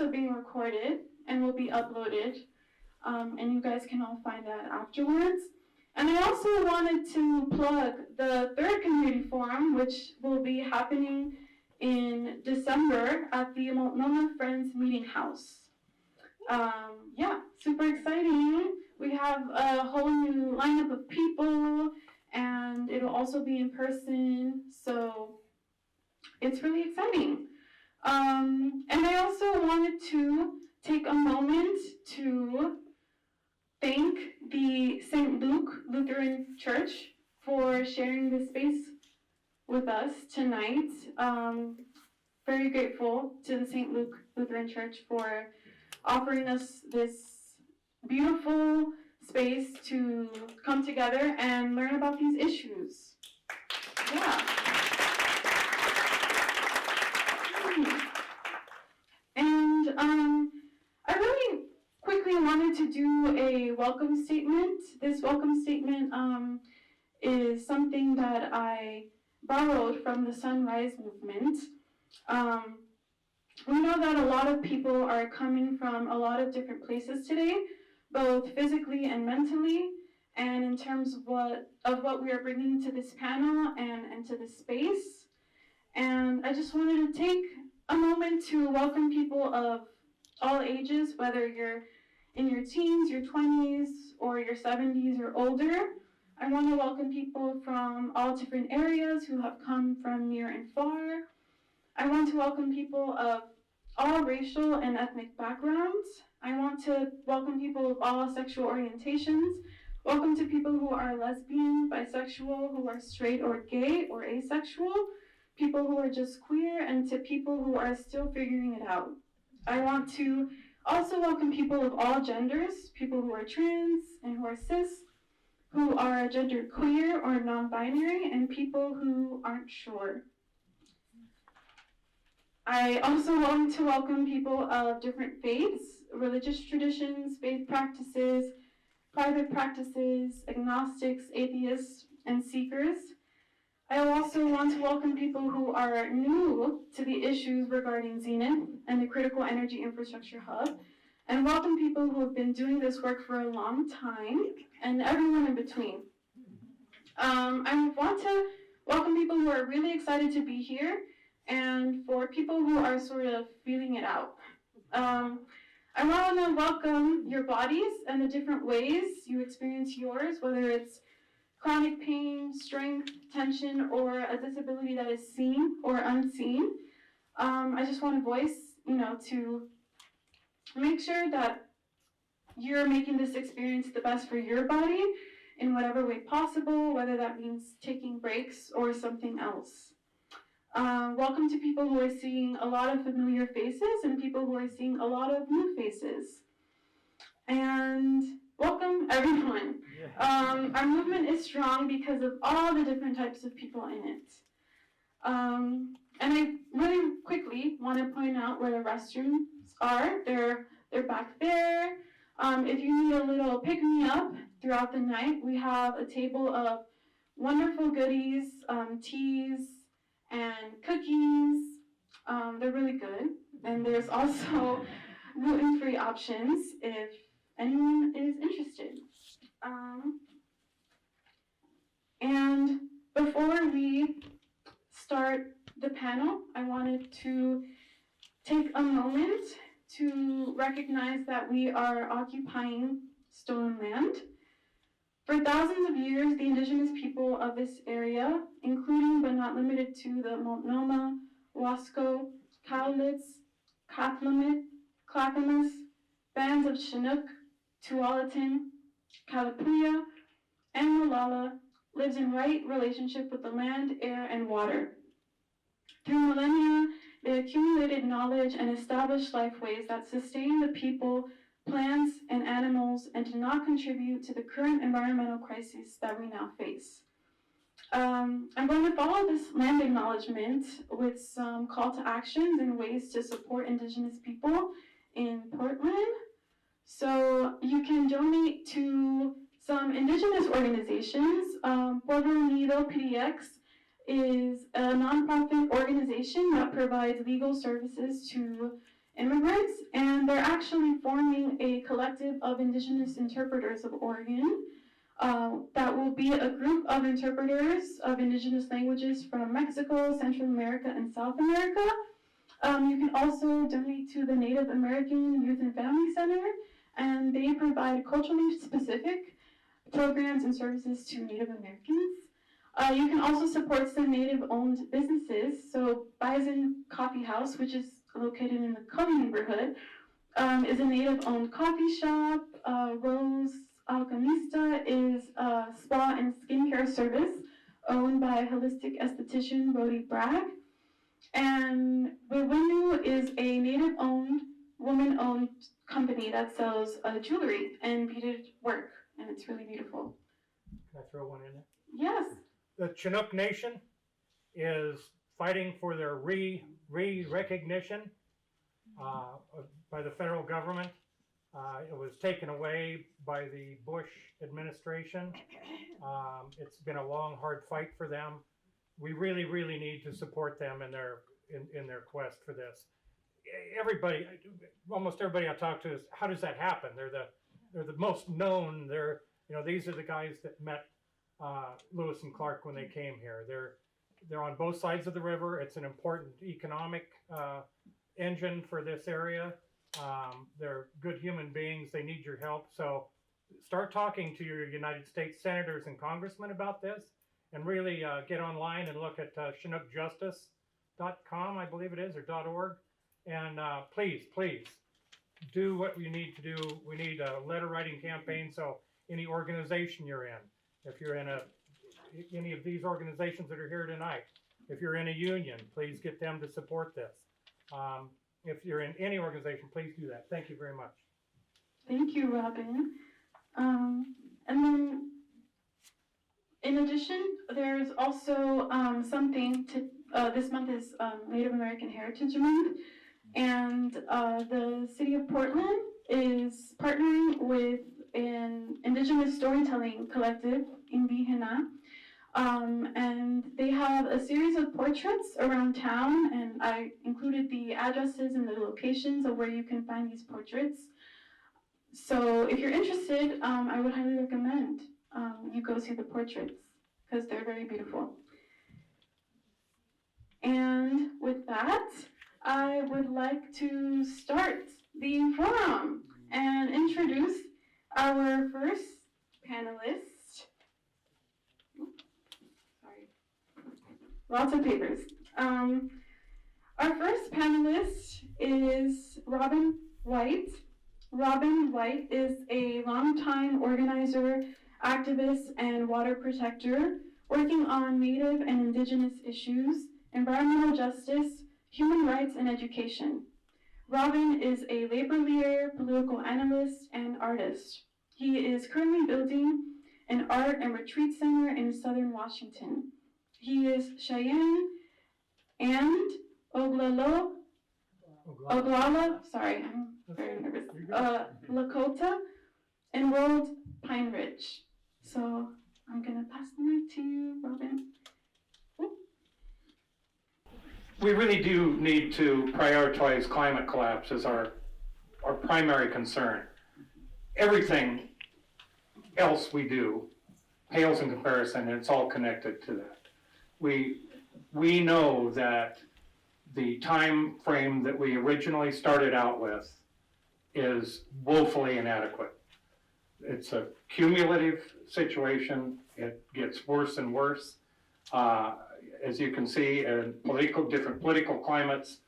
also being recorded and will be uploaded, and you guys can all find that afterwards. And I also wanted to plug the third community forum, which will be happening in December at the Multnomah Friends Meeting House. Yeah, super exciting. We have a whole new lineup of people, and it'll also be in person, so it's really exciting. And I also wanted to take a moment to thank the St. Luke Lutheran Church for sharing this space with us tonight. Very grateful to the St. Luke Lutheran Church for offering us this beautiful space to come together and learn about these issues. Yeah. And I really quickly wanted to do a welcome statement. This welcome statement is something that I borrowed from the Sunrise Movement. We know that a lot of people are coming from a lot of different places today, both physically and mentally, and in terms of what we are bringing to this panel and to this space. And I just wanted to take a moment to welcome people of all ages, whether you're in your teens, your 20s, or your 70s or older. I want to welcome people from all different areas who have come from near and far. I want to welcome people of all racial and ethnic backgrounds. I want to welcome people of all sexual orientations. Welcome to people who are lesbian, bisexual, who are straight or gay or asexual, people who are just queer, and to people who are still figuring it out. I want to also welcome people of all genders, people who are trans and who are cis, who are gender queer or non-binary, and people who aren't sure. I also want to welcome people of different faiths, religious traditions, faith practices, private practices, agnostics, atheists, and seekers. I also want to welcome people who are new to the issues regarding Zenith and the Critical Energy Infrastructure Hub, and welcome people who have been doing this work for a long time, and everyone in between. I want to welcome people who are really excited to be here, and for people who are sort of feeling it out. I want to welcome your bodies and the different ways you experience yours, whether it's chronic pain, strength, tension, or a disability that is seen or unseen. I just want to voice, to make sure that you're making this experience the best for your body in whatever way possible, whether that means taking breaks or something else. Welcome to people who are seeing a lot of familiar faces and people who are seeing a lot of new faces. And welcome everyone. Our movement is strong because of all the different types of people in it. And I really quickly want to point out where the restrooms are. They're back there. If you need a little pick-me-up throughout the night, we have a table of wonderful goodies, teas, and cookies. They're really good. And there's also gluten-free options if anyone is interested. And before we start the panel, I wanted to take a moment to recognize that we are occupying stolen land. For thousands of years, the indigenous people of this area, including but not limited to the Multnomah, Wasco, Cowlitz, Cathlamet, Clackamas, bands of Chinook, Tualatin, Kalapuya, and Molalla, lives in right relationship with the land, air, and water. Through millennia, they accumulated knowledge and established lifeways that sustain the people, plants, and animals, and do not contribute to the current environmental crisis that we now face. I'm going to follow this land acknowledgement with some call to actions and ways to support Indigenous people in Portland. So you can donate to some Indigenous organizations. Pueblo Unido PDX is a nonprofit organization that provides legal services to immigrants, and they're actually forming a collective of Indigenous interpreters of Oregon. That will be a group of interpreters of Indigenous languages from Mexico, Central America, and South America. You can also donate to the Native American Youth and Family Center, and they provide culturally specific programs and services to Native Americans. You can also support some Native-owned businesses. So Bison Coffee House, which is located in the Cully neighborhood, is a Native-owned coffee shop. Rose Alchemista is a spa and skincare service owned by holistic esthetician Rhodey Bragg. And Winu is a Native-owned, woman-owned company that sells jewelry and beaded work, and it's really beautiful. Can I throw one in there? Yes. The Chinook Nation is fighting for their recognition by the federal government. It was taken away by the Bush administration. It's been a long, hard fight for them. We really, really need to support them in their quest for this. Everybody, almost everybody I talk to is, how does that happen? They're the most known. These are the guys that met Lewis and Clark when they came here. They're on both sides of the river. It's an important economic engine for this area. They're good human beings. They need your help. So start talking to your United States senators and congressmen about this, and really get online and look at chinookjustice.com, I believe it is, or .org. And please do what you need to do. We need a letter writing campaign. So any organization you're in, if you're in any of these organizations that are here tonight, if you're in a union, please get them to support this. If you're in any organization, please do that. Thank you very much. Thank you, Robin. And then, in addition, there's also something to, this month is Native American Heritage Month, and the city of Portland is partnering with an Indigenous storytelling collective, Indígena, and they have a series of portraits around town, and I included the addresses and the locations of where you can find these portraits. So if you're interested, I would highly recommend you go see the portraits, because they're very beautiful. And with that, I would like to start the forum and introduce our first panelist. Sorry, lots of papers. Our first panelist is Robin White. Robin White is a longtime organizer, activist, and water protector working on Native and Indigenous issues, environmental justice, human rights, and education. Robin is a labor leader, political analyst, and artist. He is currently building an art and retreat center in southern Washington. He is Cheyenne and Oglala, sorry, I'm very nervous, Lakota, enrolled Pine Ridge. So I'm gonna pass the mic to you, Robin. We really do need to prioritize climate collapse as our primary concern. Everything else we do pales in comparison, and it's all connected to that. We know that the time frame that we originally started out with is woefully inadequate. It's a cumulative situation. It gets worse and worse. As you can see, in different political climates,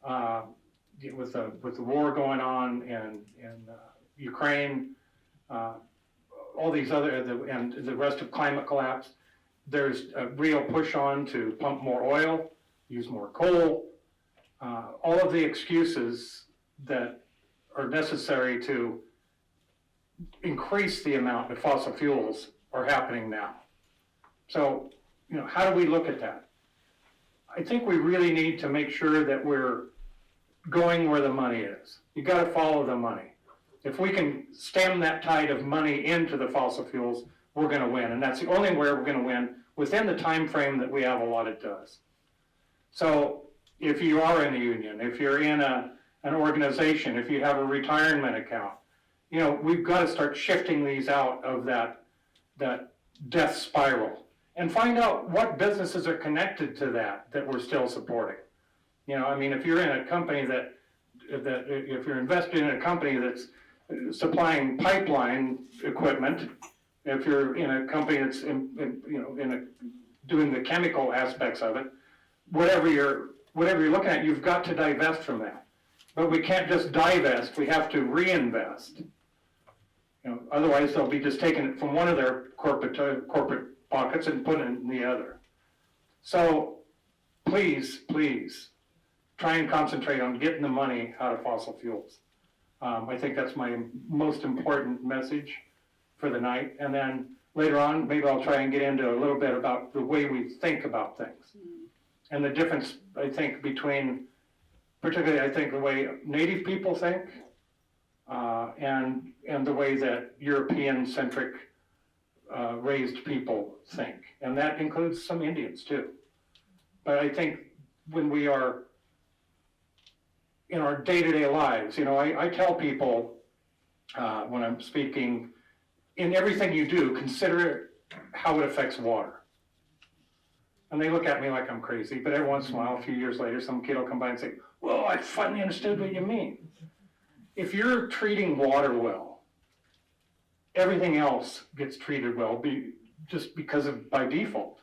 with the war going on in Ukraine, all these and the rest of climate collapse, there's a real push on to pump more oil, use more coal, all of the excuses that are necessary to increase the amount of fossil fuels are happening now. So, how do we look at that? I think we really need to make sure that we're going where the money is. You got to follow the money. If we can stem that tide of money into the fossil fuels, we're going to win, and that's the only way we're going to win within the time frame that we have allotted to us. So, if you are in a union, if you're in an organization, if you have a retirement account, you know, we've got to start shifting these out of that death spiral and find out what businesses are connected to that we're still supporting. You know, I mean, if you're in a company that if you're invested in a company that's supplying pipeline equipment, if you're in a company that's doing the chemical aspects of it, whatever you're looking at, you've got to divest from that. But we can't just divest; we have to reinvest. You know, otherwise they'll be just taking it from one of their corporate pockets and putting it in the other. So please, try and concentrate on getting the money out of fossil fuels. I think that's my most important message for the night. And then later on, maybe I'll try and get into a little bit about the way we think about things. And the difference, I think, between, particularly I think the way Native people think and the way that European-centric raised people think. And that includes some Indians too. But I think when we are in our day-to-day lives, you know, I tell people when I'm speaking, in everything you do, consider how it affects water. And they look at me like I'm crazy, but every once in a while, a few years later, some kid will come by and say, "Whoa, I finally understood what you mean." If you're treating water well, everything else gets treated well just because of by default.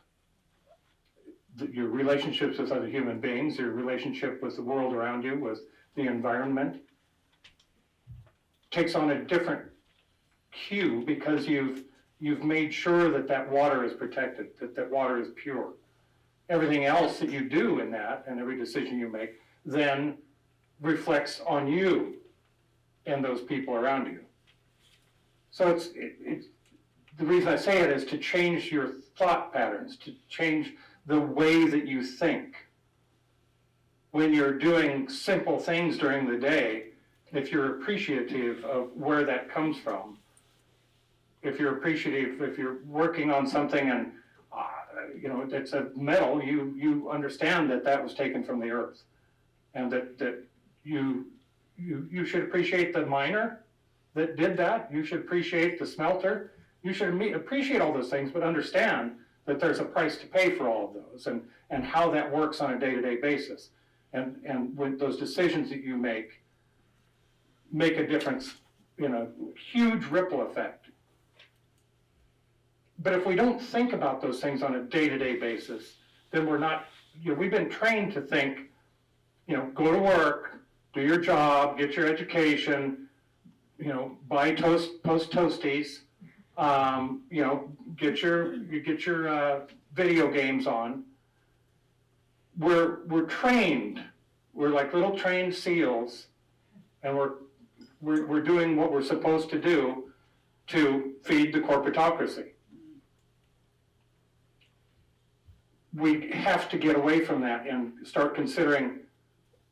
Your relationships with other human beings, your relationship with the world around you, with the environment, takes on a different hue because you've made sure that water is protected, that water is pure. Everything else that you do in that, and every decision you make, then reflects on you and those people around you. So it's the reason I say it is to change your thought patterns, to change the way that you think. When you're doing simple things during the day, if you're appreciative of where that comes from, if you're appreciative, if you're working on something and you know, it's a metal, you understand that was taken from the earth, and that you should appreciate the miner that did that. You should appreciate the smelter. You should appreciate all those things, but understand that there's a price to pay for all of those, and how that works on a day-to-day basis, and when those decisions that you make a difference in a huge ripple effect. But if we don't think about those things on a day-to-day basis, then we're not, you know, we've been trained to think, you know, go to work, do your job, get your education, you know, buy post toasties, you know, get your video games on. We're trained. We're like little trained seals, and we're doing what we're supposed to do to feed the corporatocracy. We have to get away from that and start considering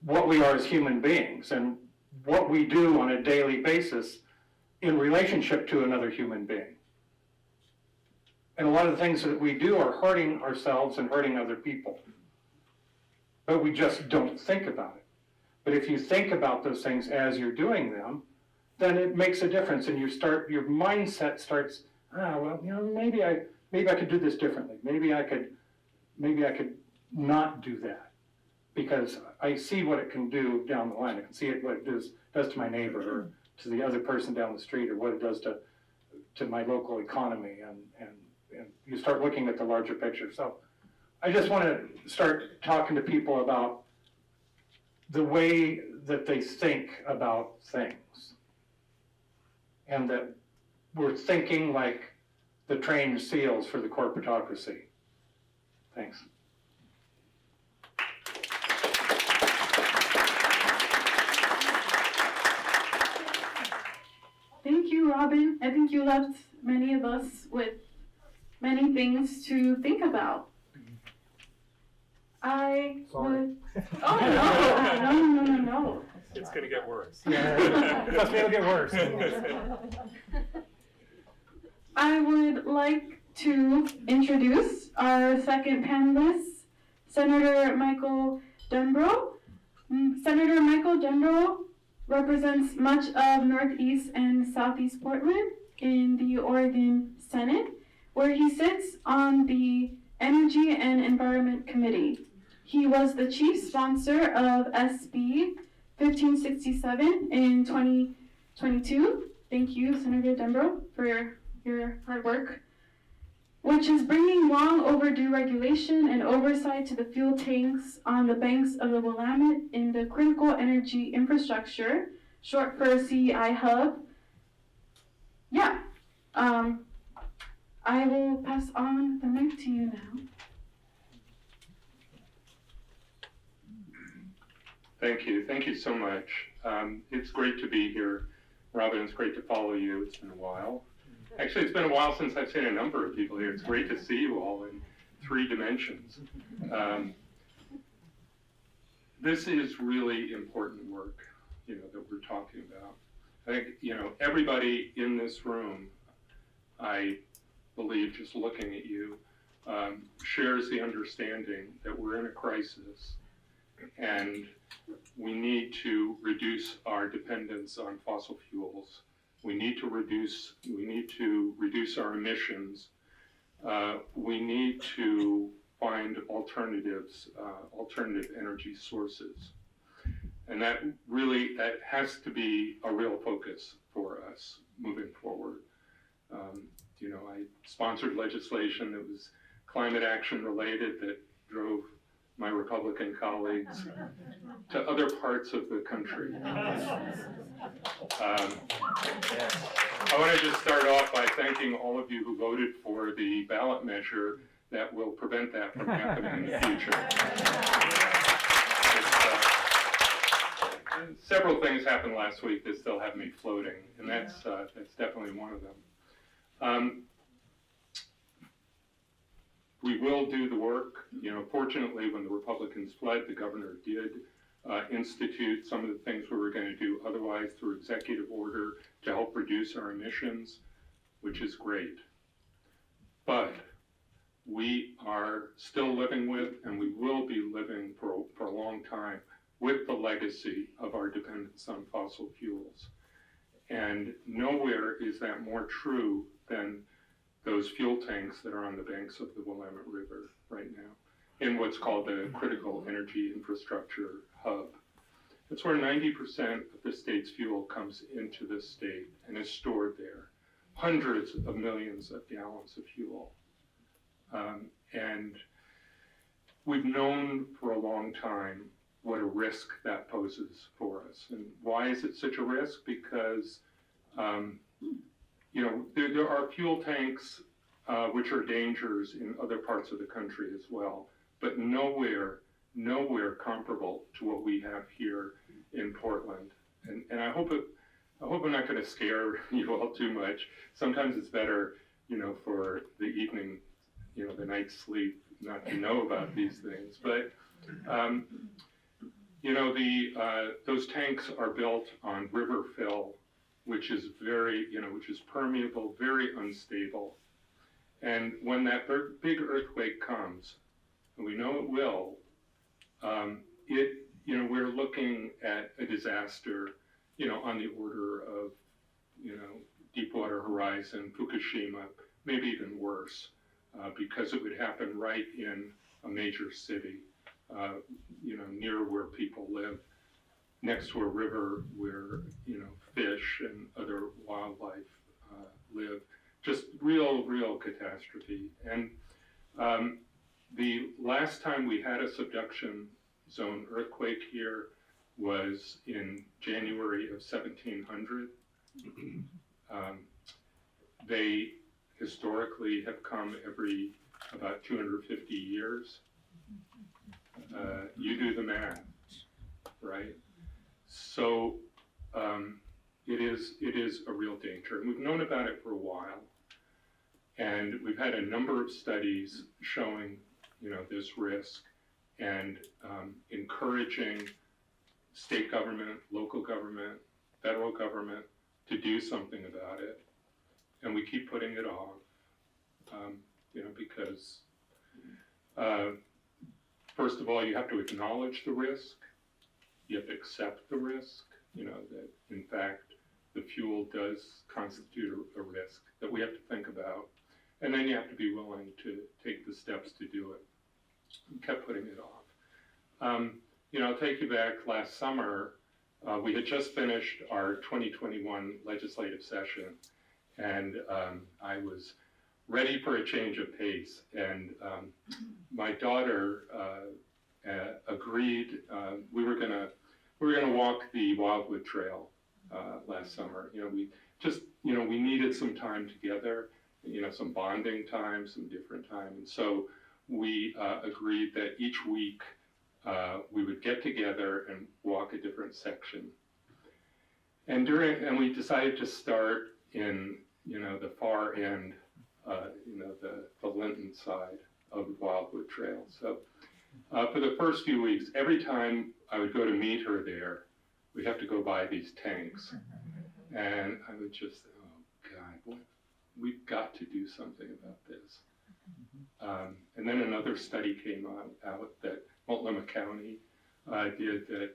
what we are as human beings and what we do on a daily basis in relationship to another human being. And a lot of the things that we do are hurting ourselves and hurting other people. But we just don't think about it. But if you think about those things as you're doing them, then it makes a difference, and your mindset starts, well, you know, maybe I could do this differently. Maybe I could not do that, because I see what it can do down the line. I can see what it does to my neighbor, or to the other person down the street, or what it does to my local economy, and you start looking at the larger picture. So I just want to start talking to people about the way that they think about things, and that we're thinking like the trained seals for the corporatocracy. Thanks. Thank you, Robin. I think you left many of us with many things to think about. Sorry. Oh, no. It's gonna get worse. Yeah, trust me, it'll get worse. I would like to introduce our second panelist, Senator Michael Dembrow. Senator Michael Dembrow represents much of Northeast and Southeast Portland in the Oregon Senate, where he sits on the Energy and Environment Committee. He was the chief sponsor of SB 1567 in 2022. Thank you, Senator Dembrow, for your hard work, which is bringing long overdue regulation and oversight to the fuel tanks on the banks of the Willamette in the critical energy infrastructure, short for CEI Hub. Yeah, I will pass on the mic to you now. Thank you so much. It's great to be here. Robin, it's great to follow you. It's been a while. Actually, it's been a while since I've seen a number of people here. It's great to see you all in 3 dimensions. This is really important work, that we're talking about. I think, everybody in this room, I believe, just looking at you, shares the understanding that we're in a crisis and we need to reduce our dependence on fossil fuels. We need to reduce our emissions. We need to find alternatives, alternative energy sources. And that has to be a real focus for us moving forward. I sponsored legislation that was climate action related that drove my Republican colleagues to other parts of the country. I want to just start off by thanking all of you who voted for the ballot measure that will prevent that from happening in the future. Several things happened last week that still have me floating, and that's definitely one of them. We will do the work. Fortunately, when the Republicans fled, the governor did institute some of the things we were going to do otherwise through executive order to help reduce our emissions, which is great. But we are still living with, and we will be living for a long time, with the legacy of our dependence on fossil fuels. And nowhere is that more true than those fuel tanks that are on the banks of the Willamette River right now, in what's called the Critical Energy Infrastructure Hub. That's where 90% of the state's fuel comes into the state and is stored there. Hundreds of millions of gallons of fuel. And we've known for a long time what a risk that poses for us. And why is it such a risk? Because there are fuel tanks which are dangers in other parts of the country as well, but nowhere comparable to what we have here in Portland. And I hope I'm not going to scare you all too much. Sometimes it's better, for the evening, the night's sleep, not to know about these things. But those tanks are built on river fill, which is which is permeable, very unstable. And when that big earthquake comes, and we know it will, we're looking at a disaster, on the order of, Deepwater Horizon, Fukushima, maybe even worse, because it would happen right in a major city, near where people live, next to a river where, fish and other wildlife live. Just real catastrophe. And the last time we had a subduction zone earthquake here was in January of 1700. They historically have come every about 250 years. You do the math, right? So it is a real danger. And we've known about it for a while. And we've had a number of studies showing, this risk and encouraging state government, local government, federal government to do something about it. And we keep putting it off, because first of all, you have to acknowledge the risk. you have to accept the risk, that in fact, the fuel does constitute a risk that we have to think about. And then you have to be willing to take the steps to do it. We kept putting it off. I'll take you back last summer. We had just finished our 2021 legislative session, and I was ready for a change of pace. And my daughter agreed. We were gonna walk the Wildwood Trail last summer. We needed some time together. Some bonding time, some different time, and so we agreed that each week we would get together and walk a different section. And we decided to start in the far end, the Linton side of the Wildwood Trail. So for the first few weeks, every time I would go to meet her there, we'd have to go by these tanks, and I would just, oh God, we've got to do something about this. And then another study came out that Multnomah County did that,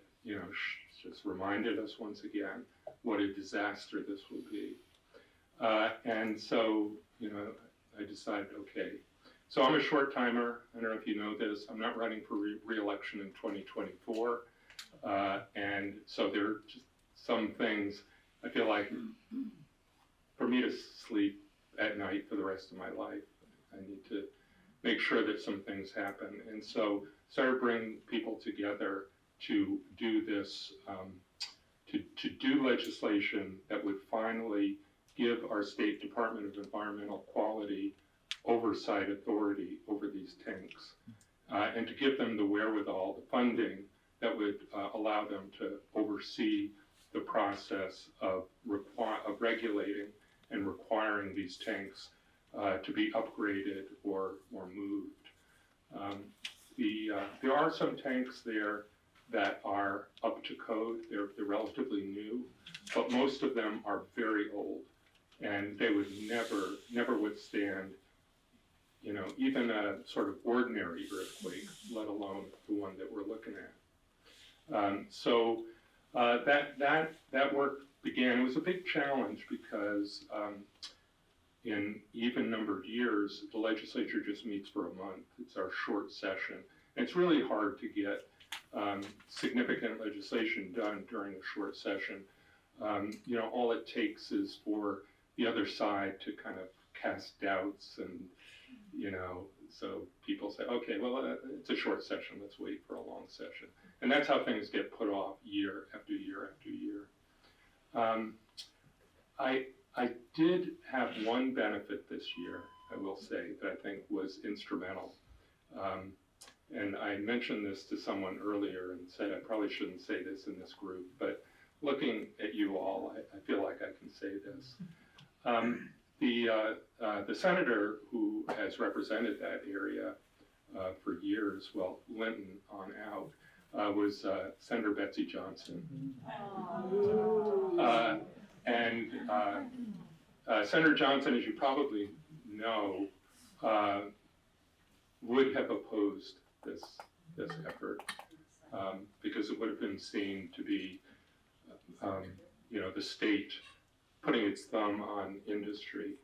just reminded us once again what a disaster this will be. And so, I decided, okay. So I'm a short timer. I don't know if you know this. I'm not running for re-election in 2024. And so there are just some things I feel like for me to sleep at night for the rest of my life, I need to make sure that some things happen. And so started bringing people together to do this, to do legislation that would finally give our State Department of Environmental Quality oversight authority over these tanks, and to give them the wherewithal, the funding that would allow them to oversee the process of regulating and requiring these tanks to be upgraded or moved. There are some tanks there that are up to code. They're relatively new, but most of them are very old, and they would never withstand, even a sort of ordinary earthquake, let alone the one that we're looking at. So that work began. It was a big challenge because in even numbered years, the legislature just meets for a month. It's our short session. And it's really hard to get significant legislation done during a short session. All it takes is for the other side to kind of cast doubts and, so people say, okay, well, it's a short session, let's wait for a long session. And that's how things get put off year after year after year. I did have one benefit this year, I will say, that I think was instrumental. And I mentioned this to someone earlier and said I probably shouldn't say this in this group, but looking at you all, I feel like I can say this. The senator who has represented that area for years, well, Linton on out, was Senator Betsy Johnson. And Senator Johnson, as you probably know, would have opposed this effort because it would have been seen to be, the state putting its thumb on industry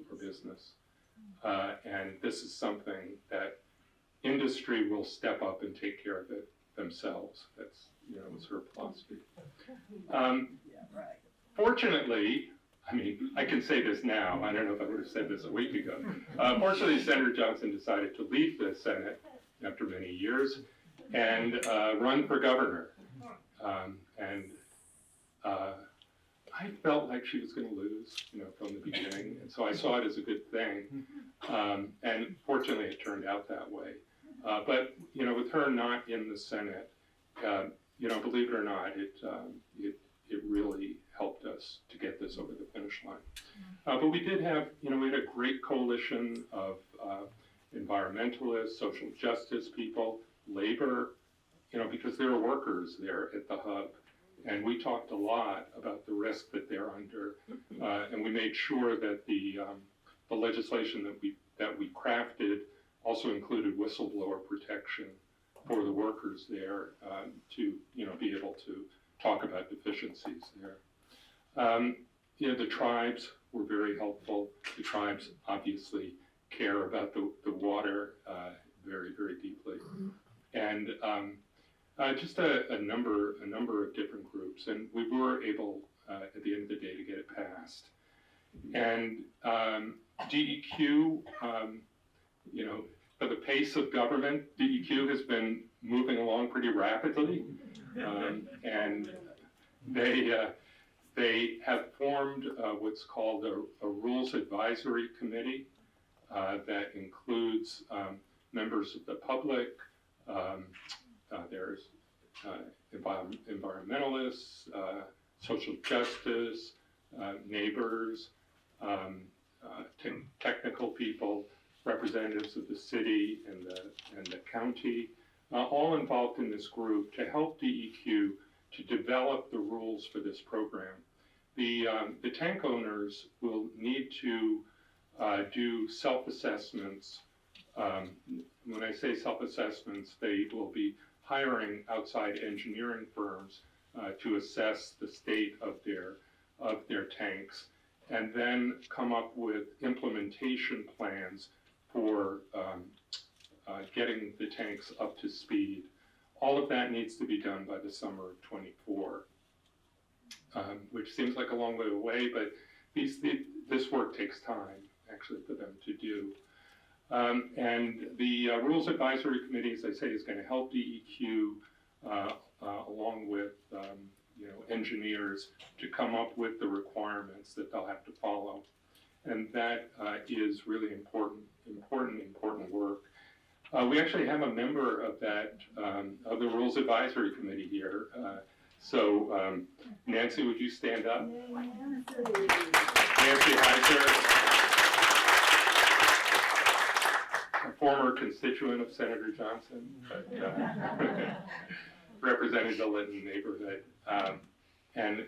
for business. And this is something that industry will step up and take care of it themselves. That's, was her philosophy. Fortunately, I can say this now, I don't know if I would have said this a week ago. Fortunately, Senator Johnson decided to leave the Senate after many years and run for governor. I felt like she was going to lose, from the beginning, and so I saw it as a good thing. And fortunately, it turned out that way. But with her not in the Senate, believe it or not, it really helped us to get this over the finish line. But we did have, we had a great coalition of environmentalists, social justice people, labor, because there are workers there at the hub. And we talked a lot about the risk that they're under, and we made sure that the legislation that we crafted also included whistleblower protection for the workers there to, be able to talk about deficiencies there. The tribes were very helpful. The tribes obviously care about the water very, very deeply. And just a number of different groups, and we were able at the end of the day to get it passed. And DEQ, for the pace of government, DEQ has been moving along pretty rapidly, and they have formed what's called a Rules Advisory Committee that includes members of the public. There's environmentalists, social justice, neighbors, technical people, representatives of the city and the county, all involved in this group to help DEQ to develop the rules for this program. The tank owners will need to do self-assessments. When I say self-assessments, they will be hiring outside engineering firms to assess the state of their tanks, and then come up with implementation plans for getting the tanks up to speed. All of that needs to be done by the summer of '24, which seems like a long way away, but this work takes time actually for them to do. And the Rules Advisory Committee, as I say, is going to help DEQ along with engineers to come up with the requirements that they'll have to follow. And that is really important work. We actually have a member of that, of the Rules Advisory Committee here. So Nancy, would you stand up? Nancy Heiser, a former constituent of Senator Johnson, but represented the Lytton neighborhood. And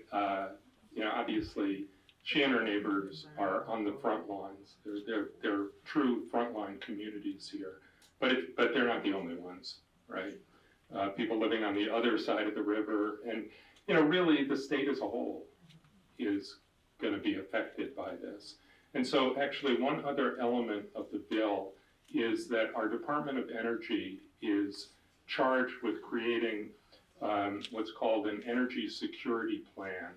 obviously, she and her neighbors are on the front lines. They're true frontline communities here, but they're not the only ones, right? People living on the other side of the river, and really the state as a whole is going to be affected by this. And so, actually, one other element of the bill is that our Department of Energy is charged with creating what's called an energy security plan,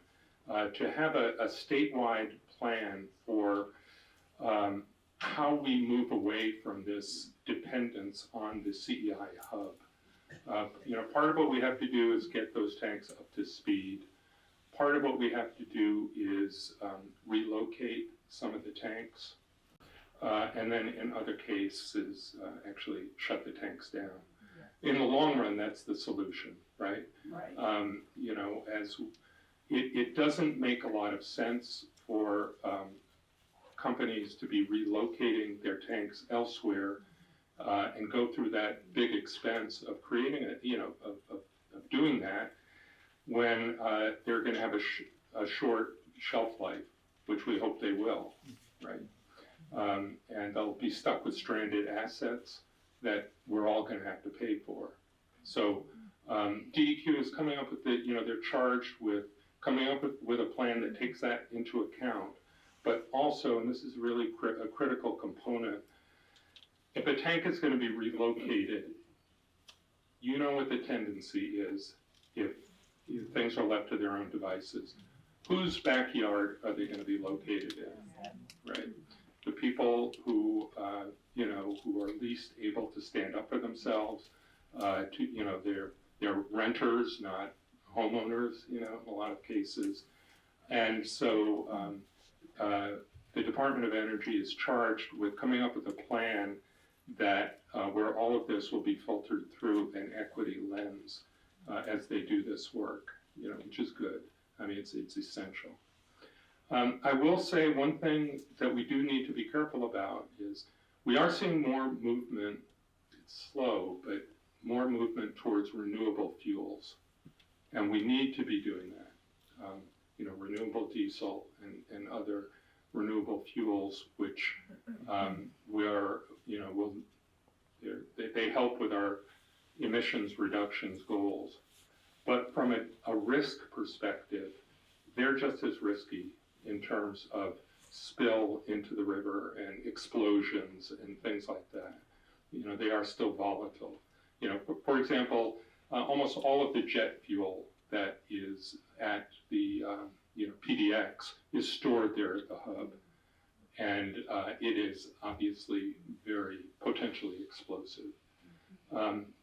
to have a statewide plan for how we move away from this dependence on the CEI Hub. Part of what we have to do is get those tanks up to speed. Part of what we have to do is relocate some of the tanks, and then in other cases, actually shut the tanks down. In the long run, that's the solution, right? Right. As it doesn't make a lot of sense for companies to be relocating their tanks elsewhere and go through that big expense of creating of doing that when they're going to have a short shelf life, which we hope they will, right? And they'll be stuck with stranded assets that we're all going to have to pay for. So DEQ is coming up with they're charged with coming up with a plan that takes that into account, but also, and this is really a critical component, if a tank is going to be relocated, what the tendency is if things are left to their own devices. Whose backyard are they going to be located in, right? The people who who are least able to stand up for themselves, they're renters, not homeowners, in a lot of cases. And so the Department of Energy is charged with coming up with a plan that where all of this will be filtered through an equity lens as they do this work, which is good. I mean, it's essential. I will say one thing that we do need to be careful about is we are seeing more movement. It's slow, but more movement towards renewable fuels. And we need to be doing that. Renewable diesel and other renewable fuels, which they help with our emissions reductions goals. But from a risk perspective, they're just as risky in terms of spill into the river and explosions and things like that. You know, they are still volatile. You know, for example, almost all of the jet fuel that is at the PDX is stored there at the hub, and it is obviously very potentially explosive.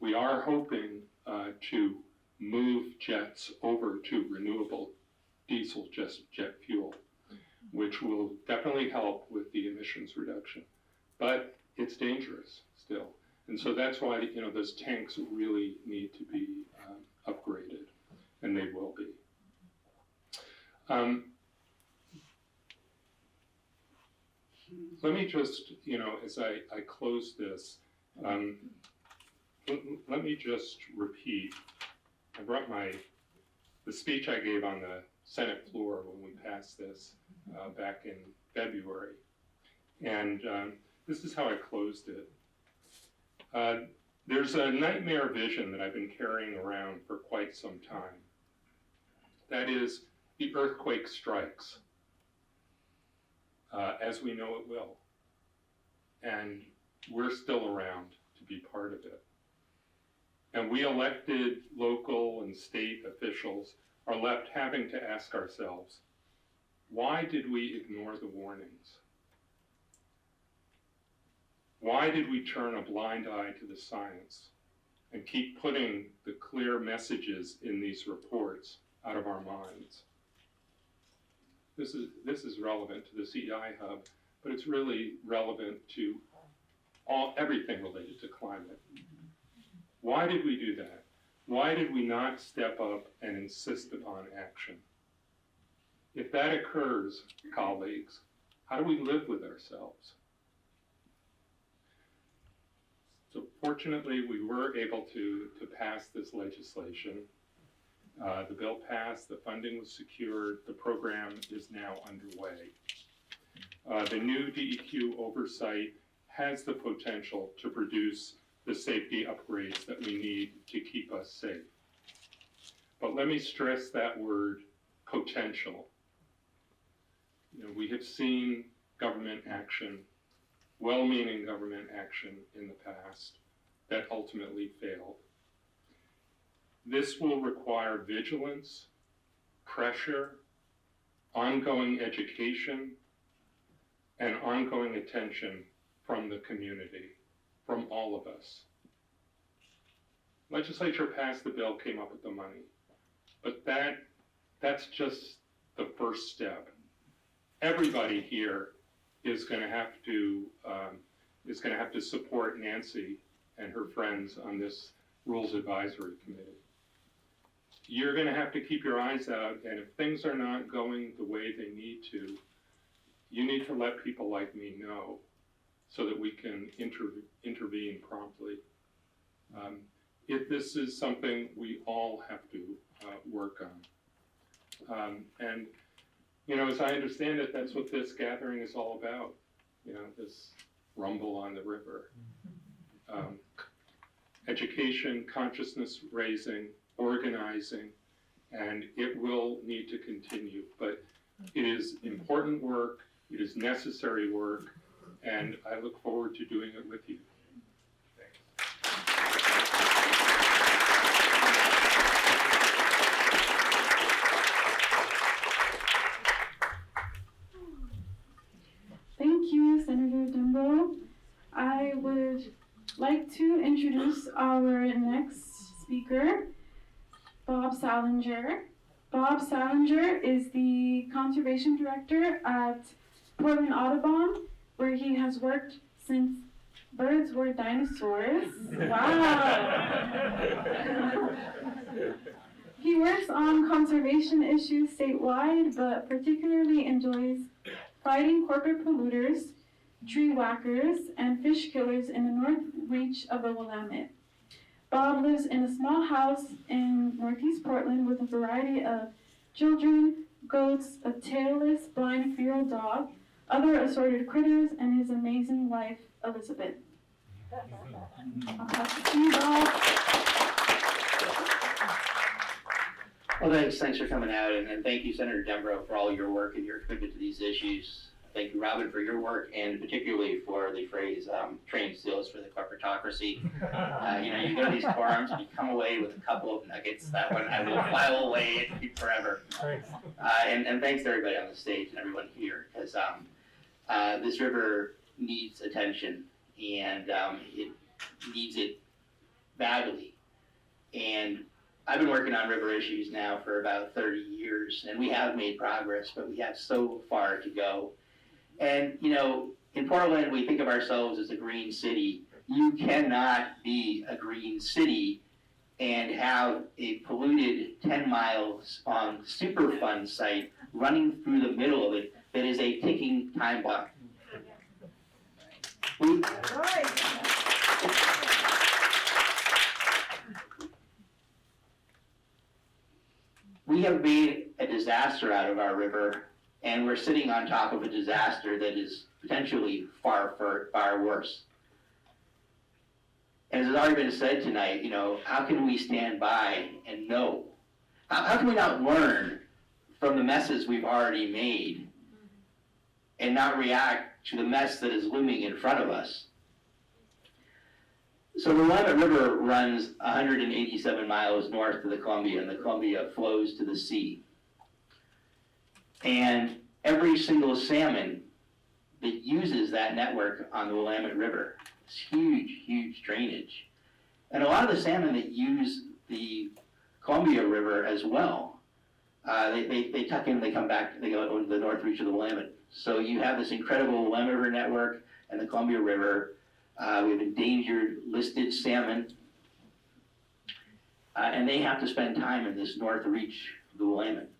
We are hoping to move jets over to renewable diesel jet fuel, which will definitely help with the emissions reduction, but it's dangerous still. And so that's why, you know, those tanks really need to be upgraded, and they will be. Let me just, you know, as I close this, let me just repeat. I brought the speech I gave on the Senate floor when we passed this back in February. And this is how I closed it. There's a nightmare vision that I've been carrying around for quite some time. That is, the earthquake strikes, as we know it will. And we're still around to be part of it. And we elected local and state officials are left having to ask ourselves, why did we ignore the warnings? Why did we turn a blind eye to the science and keep putting the clear messages in these reports out of our minds? This is relevant to the CEI Hub, but it's really relevant to everything related to climate. Why did we do that? Why did we not step up and insist upon action? If that occurs, colleagues, how do we live with ourselves? So fortunately, we were able to pass this legislation. The bill passed, the funding was secured, the program is now underway. The new DEQ oversight has the potential to produce the safety upgrades that we need to keep us safe. But let me stress that word, potential. You know, we have seen government action, well-meaning government action in the past that ultimately failed. This will require vigilance, pressure, ongoing education, and ongoing attention from the community, from all of us. Legislature passed the bill, came up with the money, but that's just the first step. Everybody here is going to have to support Nancy and her friends on this Rules Advisory Committee. You're going to have to keep your eyes out, and if things are not going the way they need to, you need to let people like me know so that we can intervene promptly. If this is something we all have to work on. And, you know, as I understand it, that's what this gathering is all about, you know, this rumble on the river. Education, consciousness raising, organizing, and it will need to continue. But it is important work, it is necessary work, and I look forward to doing it with you. Thank you, Senator Dembrow. I would like to introduce our next speaker, Bob Salinger. Bob Salinger is the Conservation Director at Portland Audubon, where he has worked since birds were dinosaurs. Wow! He works on conservation issues statewide, but particularly enjoys fighting corporate polluters, tree whackers, and fish killers in the north reach of the Willamette. Bob lives in a small house in northeast Portland with a variety of children, goats, a tailless, blind feral dog, other assorted critters, and his amazing wife, Elizabeth. I'll pass it to you, Bob. Well, thanks for coming out, and thank you, Senator Dembrow, for all your work and your commitment to these issues. Thank you, Robin, for your work, and particularly for the phrase, train steals for the corporatocracy. You go to these forums and you come away with a couple of nuggets. That one I will file away and keep forever. And thanks to everybody on the stage and everyone here, because this river needs attention, and it needs it badly. And I've been working on river issues now for about 30 years, and we have made progress, but we have so far to go. And, in Portland, we think of ourselves as a green city. You cannot be a green city and have a polluted 10 miles long Superfund site running through the middle of it that is a ticking time bomb. We have made a disaster out of our river, and we're sitting on top of a disaster that is potentially far worse. And as has already been said tonight, how can we stand by and know? How can we not learn from the messes we've already made and not react to the mess that is looming in front of us? So the Willamette River runs 187 miles north of the Columbia, and the Columbia flows to the sea. And every single salmon that uses that network on the Willamette River, it's huge drainage. And a lot of the salmon that use the Columbia River as well, they tuck in, they come back, they go to the north reach of the Willamette. So you have this incredible Willamette River network and the Columbia River. We have endangered listed salmon, and they have to spend time in this north reach of the Willamette.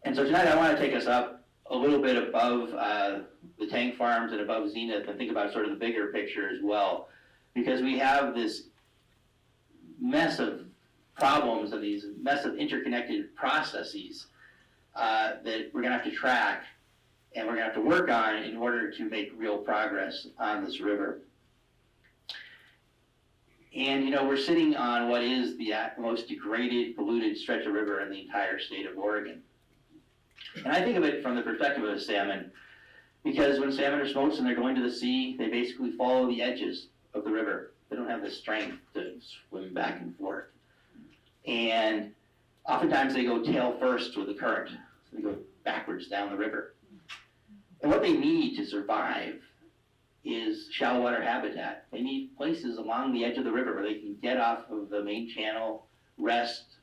And so tonight I want to take us up a little bit above the tank farms and above Zenith and think about sort of the bigger picture as well, because we have this mess of problems and these mess of interconnected processes that we're going to have to track and we're going to have to work on in order to make real progress on this river. And we're sitting on what is the most degraded, polluted stretch of river in the entire state of Oregon. And I think of it from the perspective of salmon, because when salmon are smoked and they're going to the sea, they basically follow the edges of the river. They don't have the strength to swim back and forth. And oftentimes they go tail first with the current. So they go backwards down the river. And what they need to survive is shallow water habitat. They need places along the edge of the river where they can get off of the main channel, rest,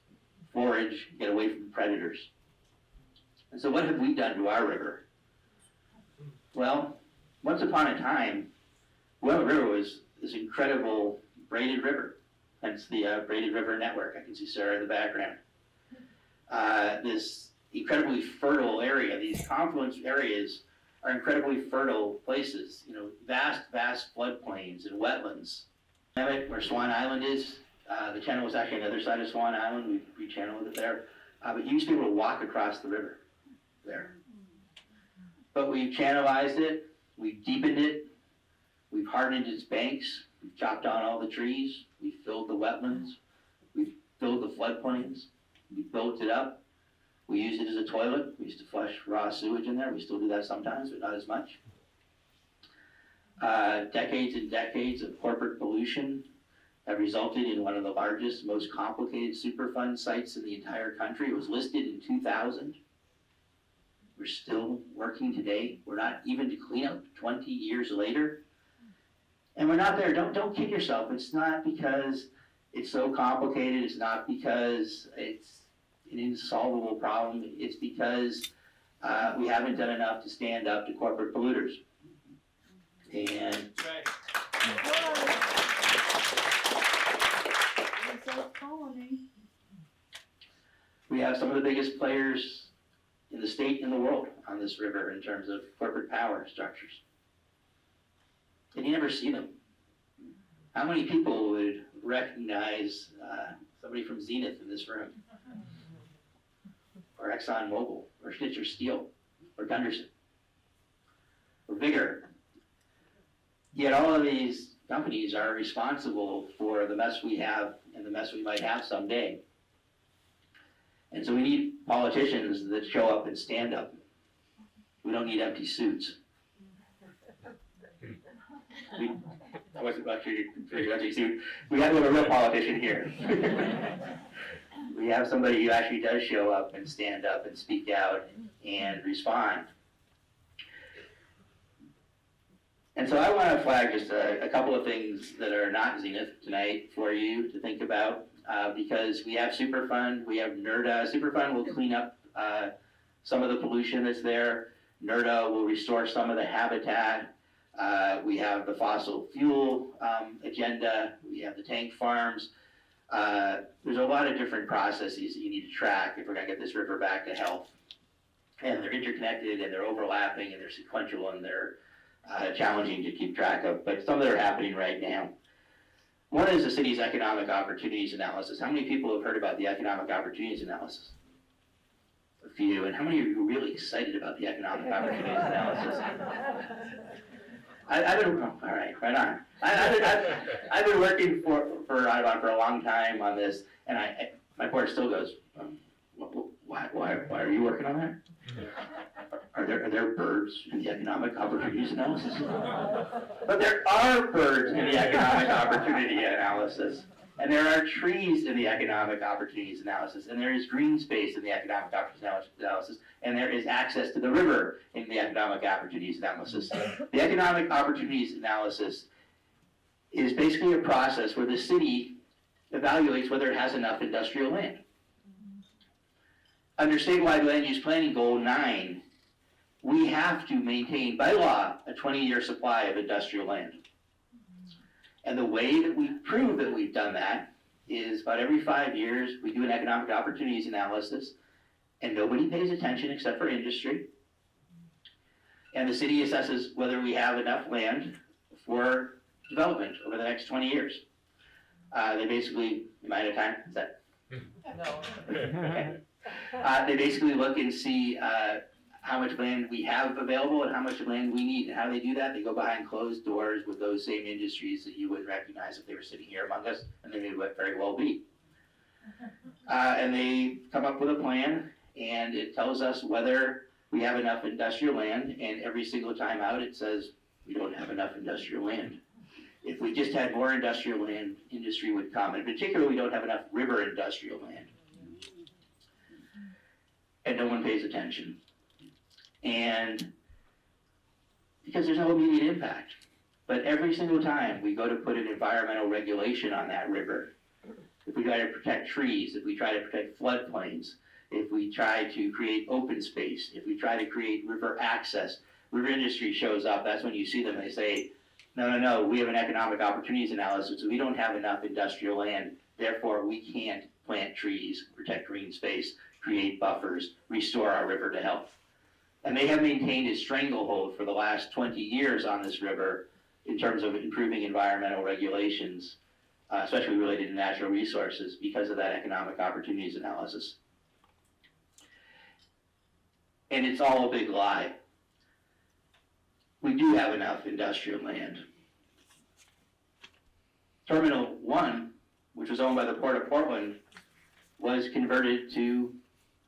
forage, get away from predators. And so what have we done to our river? Well, once upon a time, Willamette River was this incredible braided river, hence the braided river network. I can see Sarah in the background. This incredibly fertile area, these confluence areas are incredibly fertile places, vast floodplains and wetlands. Where Swan Island is, the channel was actually on the other side of Swan Island. We re-channeled it there. But you used to be able to walk across the river there. But we've channelized it, we've deepened it, we've hardened its banks, we've chopped down all the trees, we've filled the wetlands, we've filled the floodplains, we've built it up. We use it as a toilet. We used to flush raw sewage in there. We still do that sometimes, but not as much. Decades and decades of corporate pollution have resulted in one of the largest, most complicated Superfund sites in the entire country. It was listed in 2000. We're still working today. We're not even to clean up 20 years later. And we're not there. Don't kid yourself. It's not because it's so complicated. It's not because it's an insolvable problem. It's because we haven't done enough to stand up to corporate polluters. And we have some of the biggest players in the state and the world on this river in terms of corporate power structures. And you never see them. How many people would recognize somebody from Zenith in this room? Or ExxonMobil, or Schnitzer Steel, or Gunderson, or Vigor. Yet all of these companies are responsible for the mess we have and the mess we might have someday. And so we need politicians that show up and stand up. We don't need empty suits. I wasn't about to figure empty suit. We have a real politician here. We have somebody who actually does show up and stand up and speak out and respond. And so I want to flag just a couple of things that are not Zenith tonight for you to think about, because we have Superfund, we have NERDA. Superfund will clean up some of the pollution that's there. NERDA will restore some of the habitat. We have the fossil fuel agenda. We have the tank farms. There's a lot of different processes that you need to track if we're going to get this river back to health. And they're interconnected, and they're overlapping, and they're sequential, and they're challenging to keep track of, but some that are happening right now. One is the city's economic opportunities analysis. How many people have heard about the economic opportunities analysis? A few. And how many are you really excited about the economic opportunities analysis? I've been, all right on. I've been working for a long time on this, and my board still goes, why are you working on that? Are there birds in the economic opportunities analysis? But there are birds in the economic opportunity analysis, and there are trees in the economic opportunities analysis, and there is green space in the economic opportunities analysis, and there is access to the river in the economic opportunities analysis. The economic opportunities analysis is basically a process where the city evaluates whether it has enough industrial land. Under statewide land use planning goal 9, we have to maintain by law a 20-year supply of industrial land. And the way that we prove that we've done that is about every 5 years we do an economic opportunities analysis, and nobody pays attention except for industry. And the city assesses whether we have enough land for development over the next 20 years. They basically, am I out of time? Is that? No. Okay. They basically look and see how much land we have available and how much land we need. And how they do that, they go behind closed doors with those same industries that you wouldn't recognize if they were sitting here among us, and they may very well be. And they come up with a plan, and it tells us whether we have enough industrial land, and every single time out it says we don't have enough industrial land. If we just had more industrial land, industry would come. In particular, we don't have enough river industrial land. And no one pays attention. And because there's no immediate impact. But every single time we go to put an environmental regulation on that river, if we try to protect trees, if we try to protect floodplains, if we try to create open space, if we try to create river access, river industry shows up. That's when you see them and they say, no, we have an economic opportunities analysis, so we don't have enough industrial land, therefore we can't plant trees, protect green space, create buffers, restore our river to health. And they have maintained a stranglehold for the last 20 years on this river in terms of improving environmental regulations, especially related to natural resources, because of that economic opportunities analysis. And it's all a big lie. We do have enough industrial land. Terminal 1, which was owned by the Port of Portland, was converted to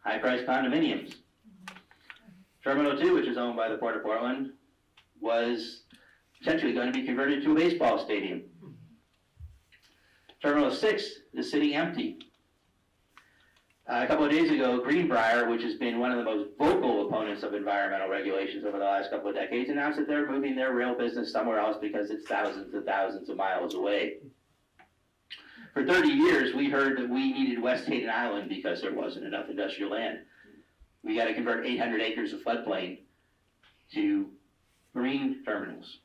high-priced condominiums. Terminal 2, which is owned by the Port of Portland, was potentially going to be converted to a baseball stadium. Terminal 6 is sitting empty. A couple of days ago, Greenbrier, which has been one of the most vocal opponents of environmental regulations over the last couple of decades, announced that they're moving their rail business somewhere else because it's thousands and thousands of miles away. For 30 years, we heard that we needed West Hayden Island because there wasn't enough industrial land. We got to convert 800 acres of floodplain to marine terminals.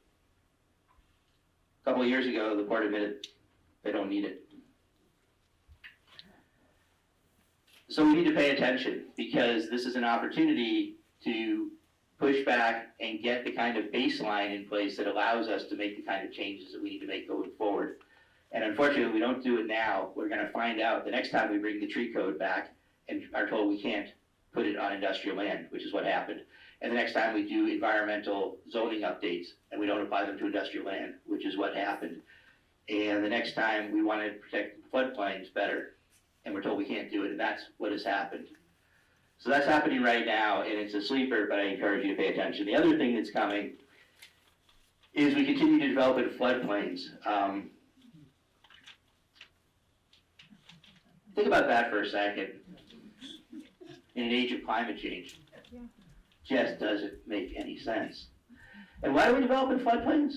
A couple of years ago, the port admitted they don't need it. So we need to pay attention, because this is an opportunity to push back and get the kind of baseline in place that allows us to make the kind of changes that we need to make going forward. And unfortunately, if we don't do it now, we're going to find out the next time we bring the tree code back and are told we can't put it on industrial land, which is what happened. And the next time we do environmental zoning updates and we don't apply them to industrial land, which is what happened. And the next time we want to protect floodplains better, and we're told we can't do it, and that's what has happened. So that's happening right now, and it's a sleeper, but I encourage you to pay attention. The other thing that's coming is we continue to develop in floodplains. Think about that for a second. In an age of climate change, just doesn't make any sense. And why do we develop in floodplains?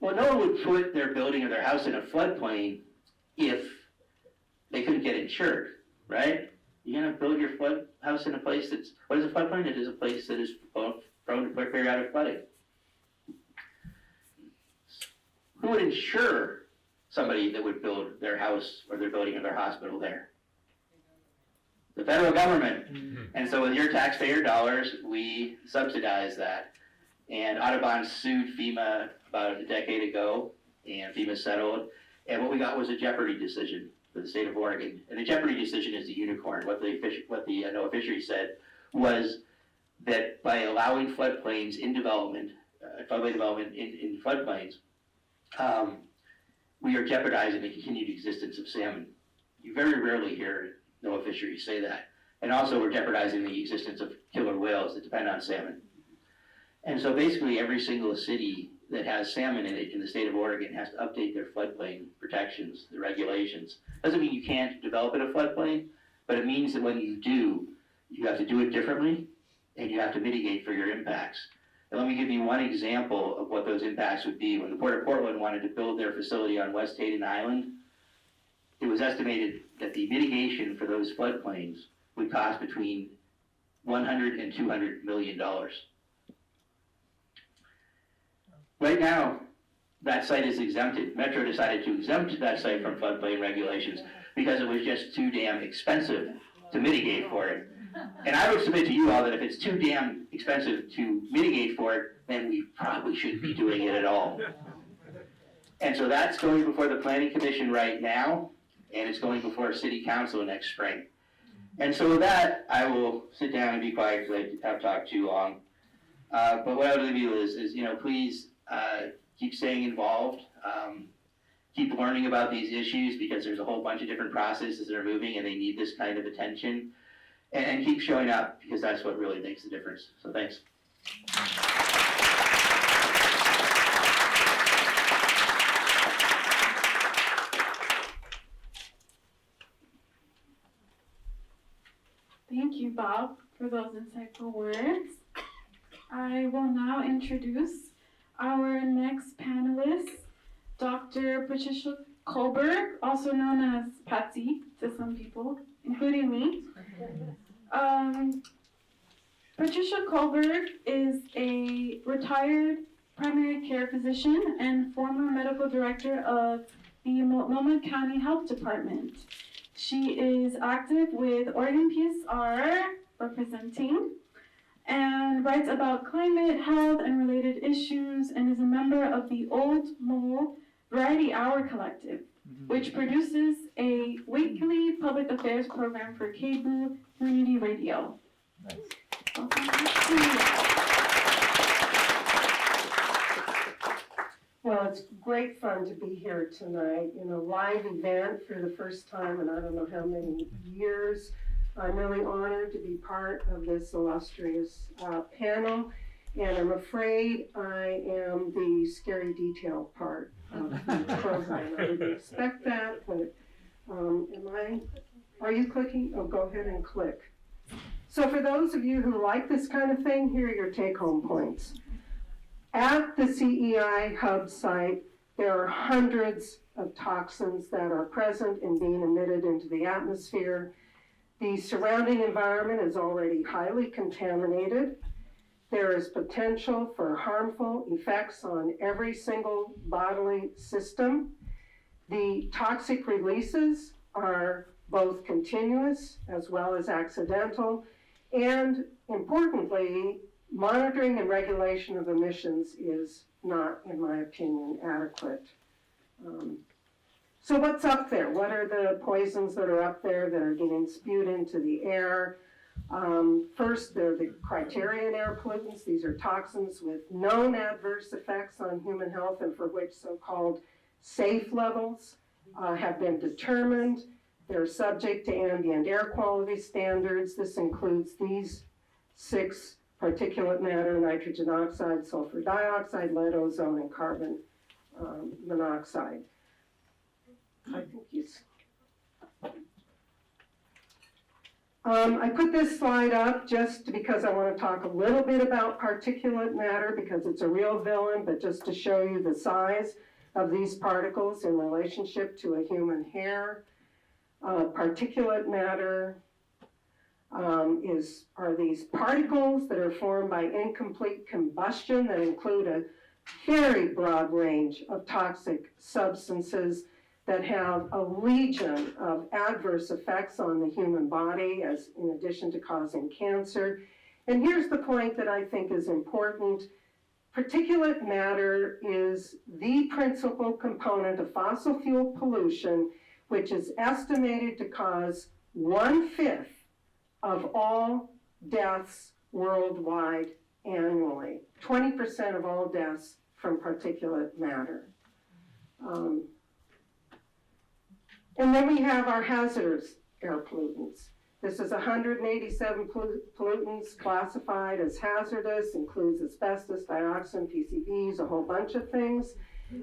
Well, no one would put their building or their house in a floodplain if they couldn't get insured, right? You're gonna build your flood house in a place that's, what is a floodplain? It is a place that is prone to periodic flooding. Who would insure somebody that would build their house or their building or their hospital there? The federal government. And so with your taxpayer dollars, we subsidize that. And Audubon sued FEMA about a decade ago, and FEMA settled. And what we got was a jeopardy decision for the state of Oregon. And the jeopardy decision is the unicorn. What the NOAA fishery said was that by allowing floodplains in development, floodplain development in floodplains, we are jeopardizing the continued existence of salmon. You very rarely hear NOAA fisheries say that. And also we're jeopardizing the existence of killer whales that depend on salmon. And so basically every single city that has salmon in it in the state of Oregon has to update their floodplain protections, the regulations. Doesn't mean you can't develop in a floodplain, but it means that when you do, you have to do it differently and you have to mitigate for your impacts. And let me give you one example of what those impacts would be. When the Port of Portland wanted to build their facility on West Hayden Island, it was estimated that the mitigation for those floodplains would cost between $100 and $200 million. Right now, that site is exempted. Metro decided to exempt that site from floodplain regulations because it was just too damn expensive to mitigate for it. And I would submit to you all that if it's too damn expensive to mitigate for it, then we probably shouldn't be doing it at all. And so that's going before the Planning Commission right now, and it's going before City Council next spring. And so with that, I will sit down and be quiet because I have talked too long. But what I would leave you is please keep staying involved. Keep learning about these issues because there's a whole bunch of different processes that are moving and they need this kind of attention. And keep showing up because that's what really makes the difference. So thanks. Thank you, Bob, for those insightful words. I will now introduce our next panelist, Dr. Patricia Kohlberg, also known as Patsy to some people, including me. Patricia Kohlberg is a retired primary care physician and former medical director of the Multnomah County Health Department. She is active with Oregon PSR representing and writes about climate, health, and related issues, and is a member of the Old Mole Variety Hour Collective, which produces a weekly public affairs program for cable community radio. Nice. Well, it's great fun to be here tonight in a live event for the first time in I don't know how many years. I'm really honored to be part of this illustrious panel, and I'm afraid I am the scary detail part of the program. I didn't expect that, but are you clicking? Oh, go ahead and click. So for those of you who like this kind of thing, here are your take-home points. At the CEI Hub site, there are hundreds of toxins that are present and being emitted into the atmosphere. The surrounding environment is already highly contaminated. There is potential for harmful effects on every single bodily system. The toxic releases are both continuous as well as accidental, and importantly, monitoring and regulation of emissions is not, in my opinion, adequate. So what's up there? What are the poisons that are up there that are getting spewed into the air? First, they're the criterion air pollutants. These are toxins with known adverse effects on human health and for which so-called safe levels have been determined. They're subject to ambient air quality standards. This includes these 6: particulate matter, nitrogen oxide, sulfur dioxide, lead, ozone, and carbon monoxide. I think I put this slide up just because I want to talk a little bit about particulate matter because it's a real villain, but just to show you the size of these particles in relationship to a human hair. Particulate matter are these particles that are formed by incomplete combustion that include a very broad range of toxic substances that have a legion of adverse effects on the human body, as in addition to causing cancer. And here's the point that I think is important. Particulate matter is the principal component of fossil fuel pollution, which is estimated to cause 1/5 of all deaths worldwide annually. 20% of all deaths from particulate matter. And then we have our hazardous air pollutants. This is 187 pollutants classified as hazardous, includes asbestos, dioxin, PCBs, a whole bunch of things.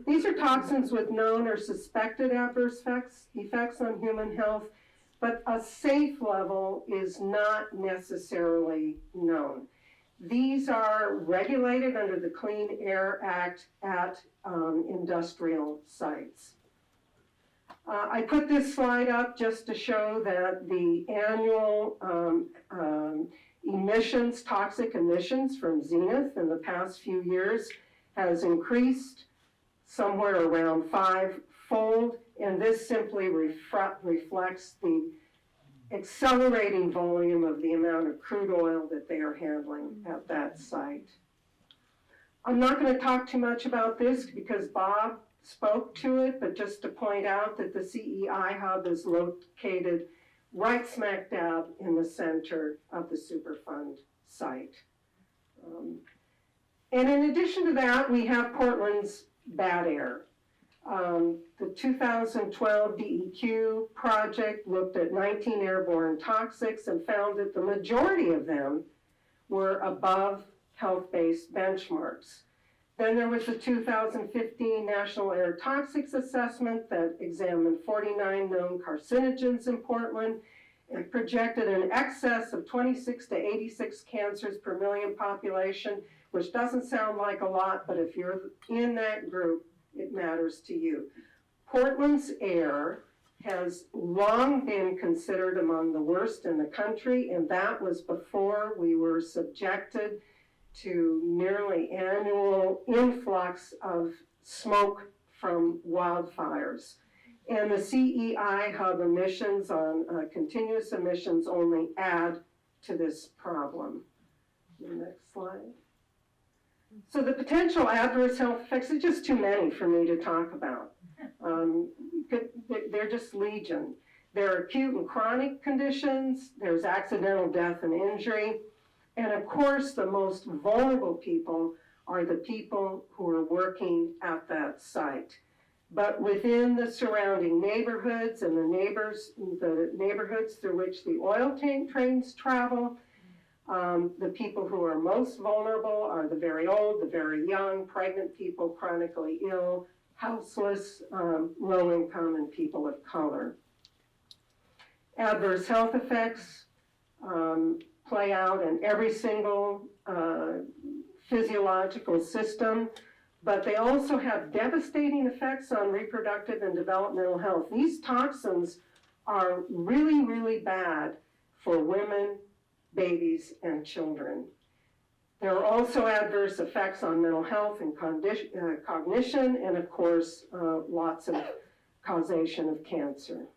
These are toxins with known or suspected adverse effects on human health, but a safe level is not necessarily known. These are regulated under the Clean Air Act at industrial sites. I put this slide up just to show that the annual emissions, toxic emissions from Zenith in the past few years has increased somewhere around 5-fold, and this simply reflects the accelerating volume of the amount of crude oil that they are handling at that site. I'm not going to talk too much about this because Bob spoke to it, but just to point out that the CEI Hub is located right smack dab in the center of the Superfund site. And in addition to that, we have Portland's bad air. The 2012 DEQ project looked at 19 airborne toxics and found that the majority of them were above health-based benchmarks. Then there was the 2015 National Air Toxics Assessment that examined 49 known carcinogens in Portland and projected an excess of 26 to 86 cancers per million population, which doesn't sound like a lot, but if you're in that group, it matters to you. Portland's air has long been considered among the worst in the country, and that was before we were subjected to nearly annual influx of smoke from wildfires. And the CEI Hub emissions on continuous emissions only add to this problem. The next slide. So the potential adverse health effects are just too many for me to talk about. They're just legion. There are acute and chronic conditions, there's accidental death and injury, and of course the most vulnerable people are the people who are working at that site. But within the surrounding neighborhoods and the neighborhoods through which the oil tank trains travel, the people who are most vulnerable are the very old, the very young, pregnant people, chronically ill, houseless, low income, and people of color. Adverse health effects play out in every single physiological system, but they also have devastating effects on reproductive and developmental health. These toxins are really, really bad for women, babies, and children. There are also adverse effects on mental health and cognition, and of course, lots of causation of cancer.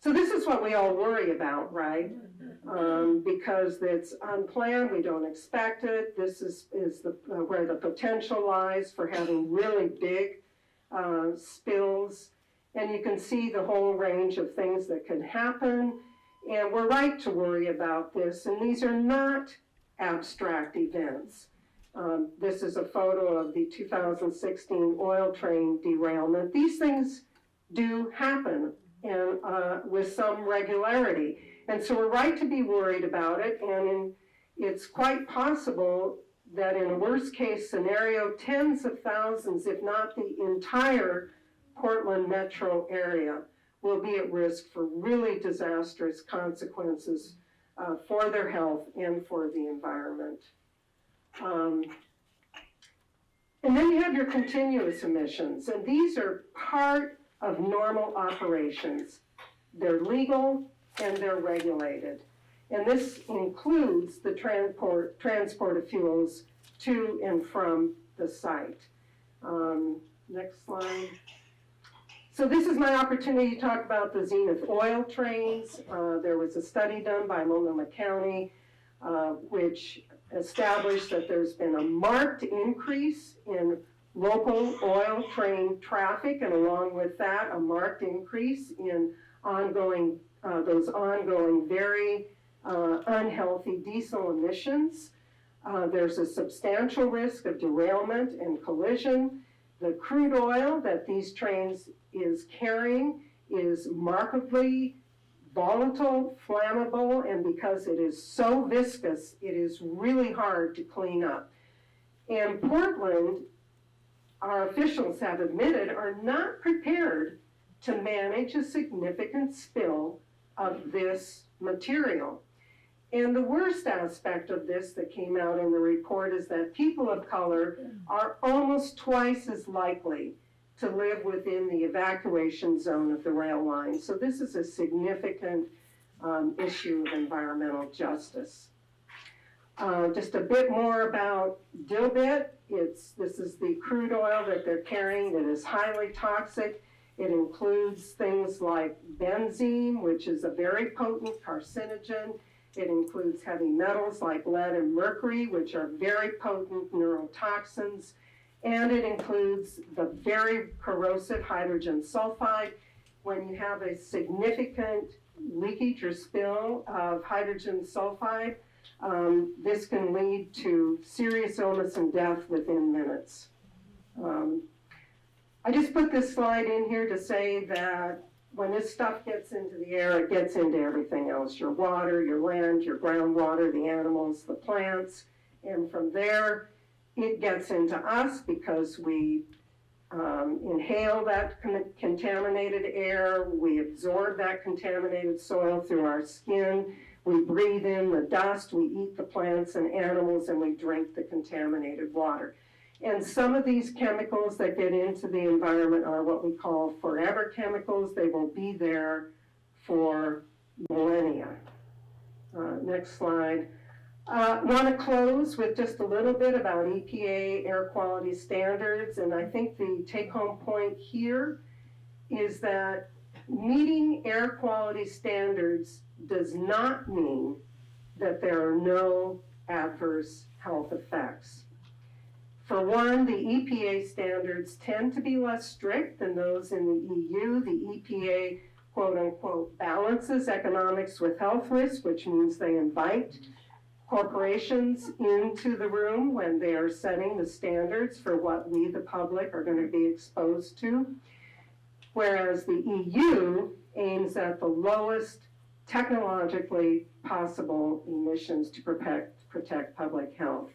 So this is what we all worry about, right? Because it's unplanned, we don't expect it. This is where the potential lies for having really big spills. And you can see the whole range of things that could happen. And we're right to worry about this, and these are not abstract events. This is a photo of the 2016 oil train derailment. These things do happen and with some regularity. And so we're right to be worried about it, and it's quite possible that in a worst case scenario, tens of thousands, if not the entire Portland metro area, will be at risk for really disastrous consequences for their health and for the environment. And then you have your continuous emissions, and these are part of normal operations. They're legal and they're regulated. And this includes the transport of fuels to and from the site. Next slide. So this is my opportunity to talk about the Zenith oil trains. There was a study done by Multnomah County which established that there's been a marked increase in local oil train traffic, and along with that, a marked increase in those ongoing very unhealthy diesel emissions. There's a substantial risk of derailment and collision. The crude oil that these trains is carrying is markedly volatile, flammable, and because it is so viscous, it is really hard to clean up. And Portland, our officials have admitted, are not prepared to manage a significant spill of this material. And the worst aspect of this that came out in the report is that people of color are almost twice as likely to live within the evacuation zone of the rail line. So this is a significant issue of environmental justice. Just a bit more about dilbit. This is the crude oil that they're carrying that is highly toxic. It includes things like benzene, which is a very potent carcinogen. It includes heavy metals like lead and mercury, which are very potent neurotoxins. And it includes the very corrosive hydrogen sulfide. When you have a significant leakage or spill of hydrogen sulfide, this can lead to serious illness and death within minutes. I just put this slide in here to say that when this stuff gets into the air, it gets into everything else, your water, your land, your groundwater, the animals, the plants, and from there, it gets into us because we inhale that contaminated air, we absorb that contaminated soil through our skin, we breathe in the dust, we eat the plants and animals, and we drink the contaminated water. And some of these chemicals that get into the environment are what we call forever chemicals. They will be there for millennia. Next slide. Want to close with just a little bit about EPA air quality standards, and I think the take-home point here is that meeting air quality standards does not mean that there are no adverse health effects. For one, the EPA standards tend to be less strict than those in the EU. The EPA, quote unquote, balances economics with health risks, which means they invite corporations into the room when they are setting the standards for what we, the public, are going to be exposed to. Whereas the EU aims at the lowest technologically possible emissions to protect public health.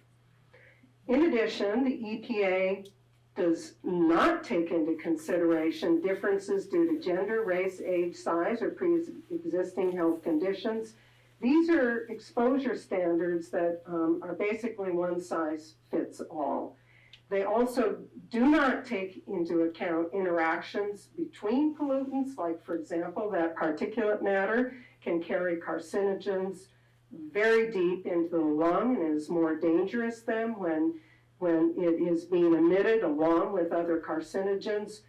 In addition, the EPA does not take into consideration differences due to gender, race, age, size, or pre-existing health conditions. These are exposure standards that are basically one size fits all. They also do not take into account interactions between pollutants, like, for example, that particulate matter can carry carcinogens very deep into the lung and is more dangerous than when it is being emitted along with other carcinogens.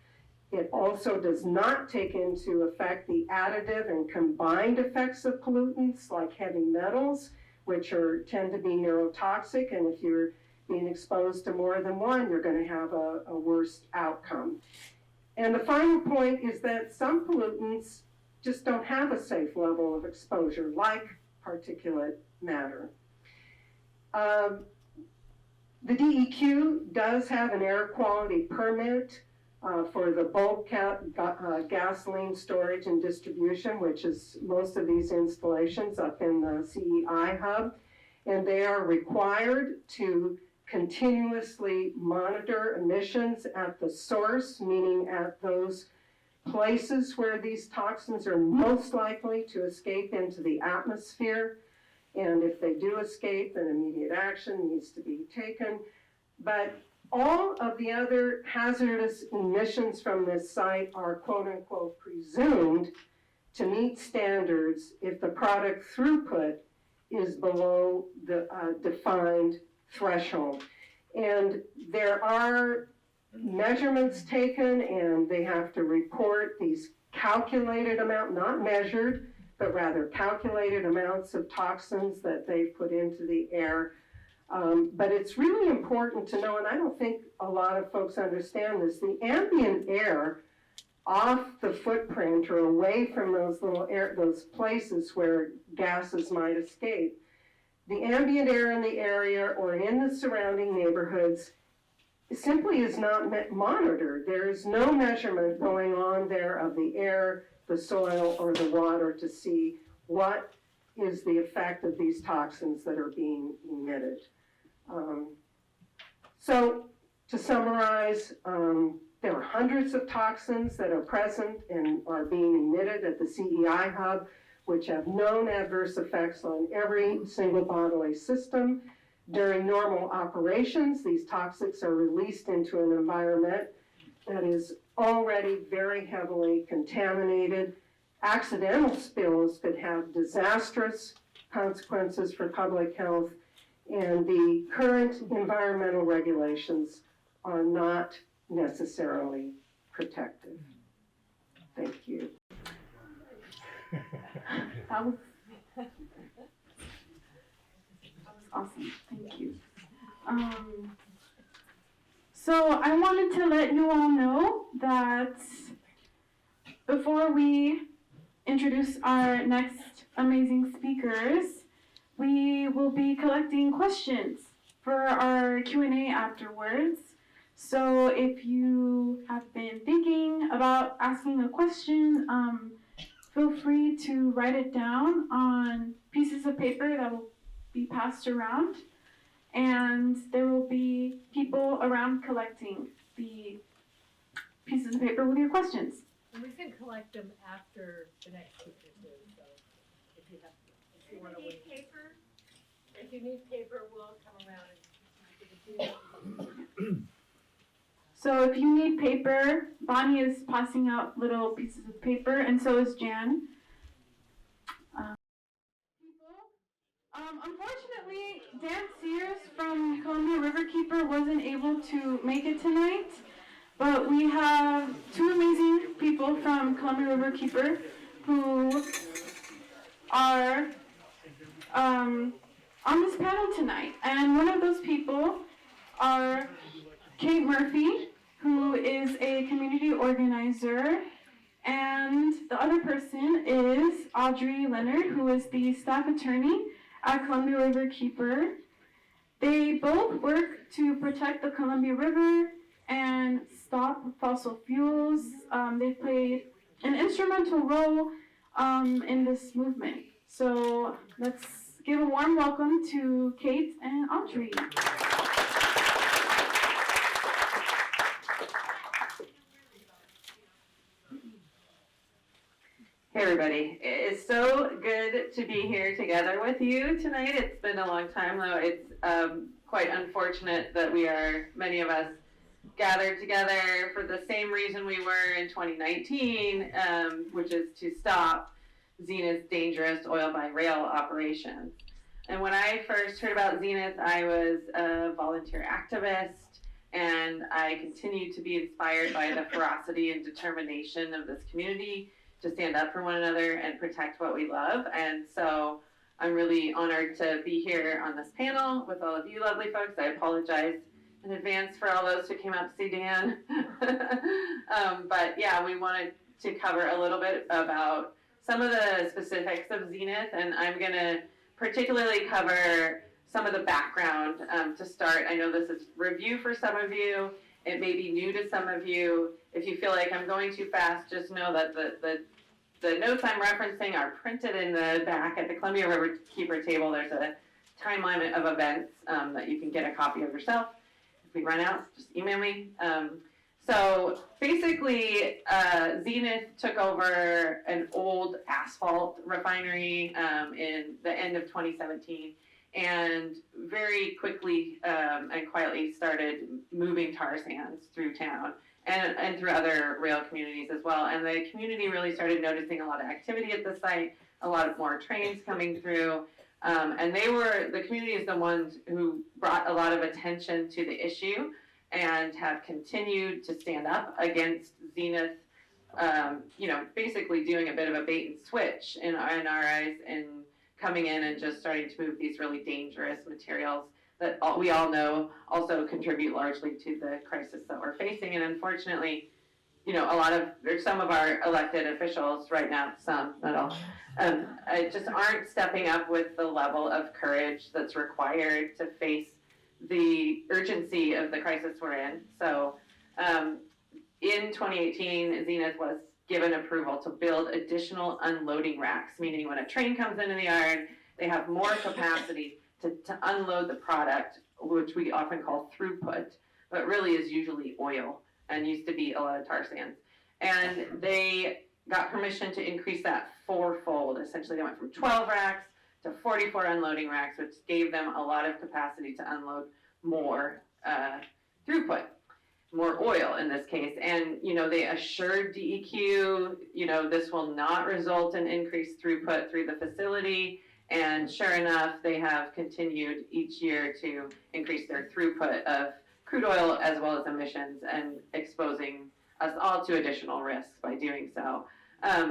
It also does not take into effect the additive and combined effects of pollutants like heavy metals, which tend to be neurotoxic, and if you're being exposed to more than one, you're going to have a worse outcome. And the final point is that some pollutants just don't have a safe level of exposure, like particulate matter. The DEQ does have an air quality permit for the bulk gasoline storage and distribution, which is most of these installations up in the CEI Hub. And they are required to continuously monitor emissions at the source, meaning at those places where these toxins are most likely to escape into the atmosphere. And if they do escape, then immediate action needs to be taken. But all of the other hazardous emissions from this site are quote unquote presumed to meet standards if the product throughput is below the defined threshold. And there are measurements taken, and they have to report these calculated amount, not measured, but rather calculated amounts of toxins that they've put into the air. But it's really important to know, and I don't think a lot of folks understand this, the ambient air off the footprint or away from those places where gases might escape, the ambient air in the area or in the surrounding neighborhoods simply is not monitored. There is no measurement going on there of the air, the soil, or the water to see what is the effect of these toxins that are being emitted. So to summarize, there are hundreds of toxins that are present and are being emitted at the CEI Hub, which have known adverse effects on every single bodily system. During normal operations, these toxics are released into an environment that is already very heavily contaminated. Accidental spills could have disastrous consequences for public health, and the current environmental regulations are not necessarily protective. Thank you. That was awesome. Thank you. So I wanted to let you all know that before we introduce our next amazing speakers, we will be collecting questions for our Q&A afterwards. So if you have been thinking about asking a question, feel free to write it down on pieces of paper that will be passed around, and there will be people around collecting the pieces of paper with your questions. And we can collect them after the next speaker too, so if you want to wait. Paper? If you need paper, we'll come around and give it to you. So if you need paper, Bonnie is passing out little pieces of paper, and so is Jan. Unfortunately, Dan Sears from Columbia Riverkeeper wasn't able to make it tonight, but we have two amazing people from Columbia Riverkeeper who are on this panel tonight. And one of those people are Kate Murphy, who is a community organizer, and the other person is Audrey Leonard, who is the staff attorney at Columbia Riverkeeper. They both work to protect the Columbia River and stop fossil fuels. They played an instrumental role in this movement. So let's give a warm welcome to Kate and Audrey. Hey everybody, it's so good to be here together with you tonight. It's been a long time though. It's quite unfortunate that many of us gathered together for the same reason we were in 2019, which is to stop Zenith's dangerous oil by rail operations. And when I first heard about Zenith, I was a volunteer activist, and I continue to be inspired by the ferocity and determination of this community to stand up for one another and protect what we love. And so I'm really honored to be here on this panel with all of you lovely folks. I apologize in advance for all those who came out to see Dan. But yeah, we wanted to cover a little bit about some of the specifics of Zenith, and I'm going to particularly cover some of the background to start. I know this is review for some of you. It may be new to some of you. If you feel like I'm going too fast, just know that the notes I'm referencing are printed in the back at the Columbia River Keeper table. There's a time limit of events that you can get a copy of yourself. If we run out, just email me. So basically, Zenith took over an old asphalt refinery in the end of 2017 and very quickly and quietly started moving tar sands through town and through other rail communities as well. And the community really started noticing a lot of activity at the site, a lot of more trains coming through. And the community is the ones who brought a lot of attention to the issue and have continued to stand up against Zenith, basically doing a bit of a bait and switch in our eyes and coming in and just starting to move these really dangerous materials that we all know also contribute largely to the crisis that we're facing. And unfortunately, there's some of our elected officials right now, some, not all, just aren't stepping up with the level of courage that's required to face the urgency of the crisis we're in. So in 2018, Zenith was given approval to build additional unloading racks, meaning when a train comes into the yard, they have more capacity to unload the product, which we often call throughput, but really is usually oil and used to be a lot of tar sands. And they got permission to increase that fourfold. Essentially, they went from 12 racks to 44 unloading racks, which gave them a lot of capacity to unload more throughput, more oil in this case. And, they assured DEQ, this will not result in increased throughput through the facility. And sure enough, they have continued each year to increase their throughput of crude oil as well as emissions and exposing us all to additional risks by doing so.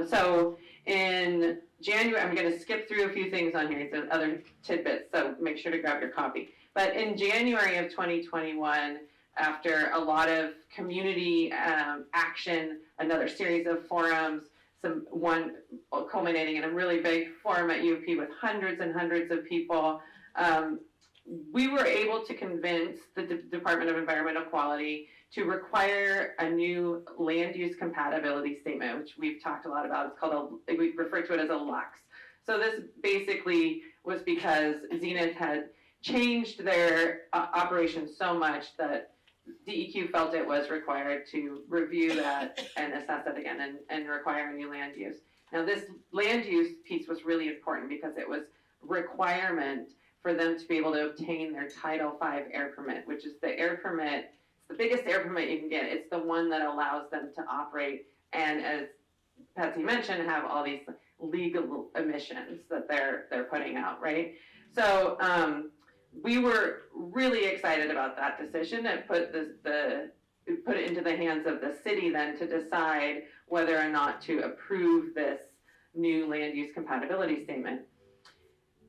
So in January, I'm going to skip through a few things on here, so other tidbits, so make sure to grab your copy. But in January of 2021, after a lot of community action, another series of forums, one culminating in a really big forum at U of P with hundreds and hundreds of people, we were able to convince the Department of Environmental Quality to require a new land use compatibility statement, which we've talked a lot about. It's called we refer to it as a LUX. So this basically was because Zenith had changed their operations so much that DEQ felt it was required to review that and assess it again and require a new land use. Now this land use piece was really important because it was requirement for them to be able to obtain their Title V air permit, which is the air permit, it's the biggest air permit you can get. It's the one that allows them to operate and, as Patsy mentioned, have all these legal emissions that they're putting out, right? So we were really excited about that decision and put it into the hands of the city then to decide whether or not to approve this new land use compatibility statement.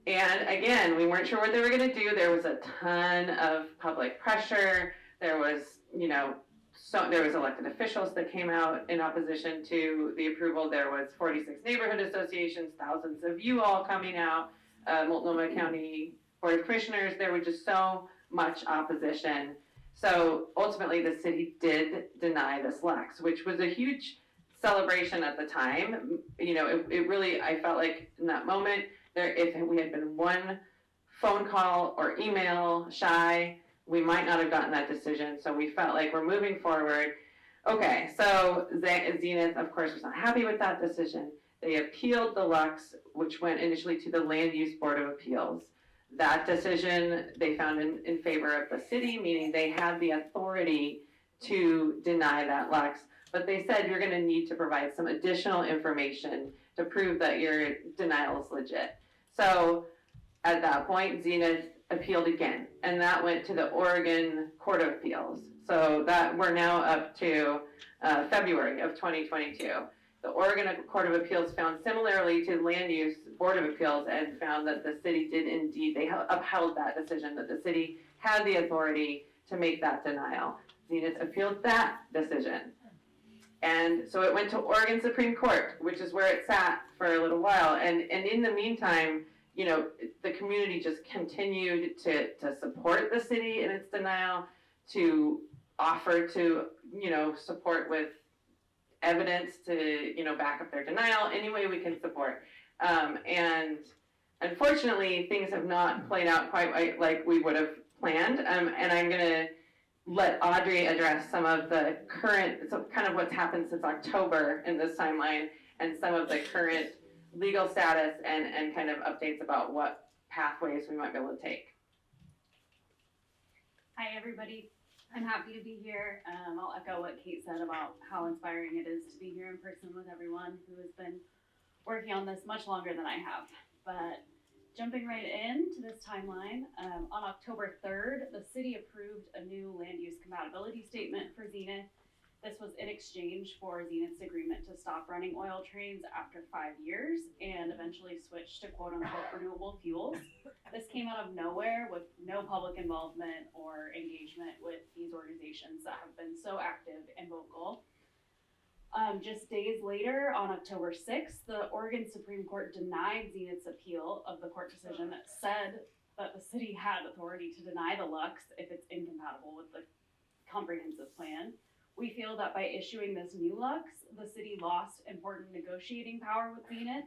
And again, we weren't sure what they were going to do. There was a ton of public pressure. There was, there was elected officials that came out in opposition to the approval. There was 46 neighborhood associations, thousands of you all coming out, Multnomah County Board of Commissioners. There was just so much opposition. So ultimately, the city did deny this LUX, which was a huge celebration at the time. It really, I felt like in that moment, if we had been one phone call or email shy, we might not have gotten that decision. So we felt like we're moving forward. Okay, so Zenith, of course, was not happy with that decision. They appealed the LUX, which went initially to the Land Use Board of Appeals. That decision they found in favor of the city, meaning they had the authority to deny that LUX. But they said you're going to need to provide some additional information to prove that your denial is legit. So at that point, Zenith appealed again, and that went to the Oregon Court of Appeals. So that we're now up to February of 2022. The Oregon Court of Appeals found similarly to the Land Use Board of Appeals and found that the city did indeed, they upheld that decision, that the city had the authority to make that denial. Zenith appealed that decision. And so it went to Oregon Supreme Court, which is where it sat for a little while. And in the meantime, you know, the community just continued to support the city in its denial, to offer to, you know, support with evidence to, you know, back up their denial any way we can support. And unfortunately, things have not played out quite like we would have planned. And I'm going to let Audrey address some of the current, so kind of what's happened since October in this timeline, and some of the current legal status and kind of updates about what pathways we might be able to take. Hi, everybody. I'm happy to be here. I'll echo what Kate said about how inspiring it is to be here in person with everyone who has been working on this much longer than I have. But jumping right into this timeline, on October 3rd, the city approved a new land use compatibility statement for Zenith. This was in exchange for Zenith's agreement to stop running oil trains after 5 years and eventually switch to quote unquote renewable fuels. This came out of nowhere with no public involvement or engagement with these organizations that have been so active and vocal. Just days later, on October 6th, the Oregon Supreme Court denied Zenith's appeal of the court decision that said that the city had authority to deny the Lux if it's incompatible with the comprehensive plan. We feel that by issuing this new Lux, the city lost important negotiating power with Zenith.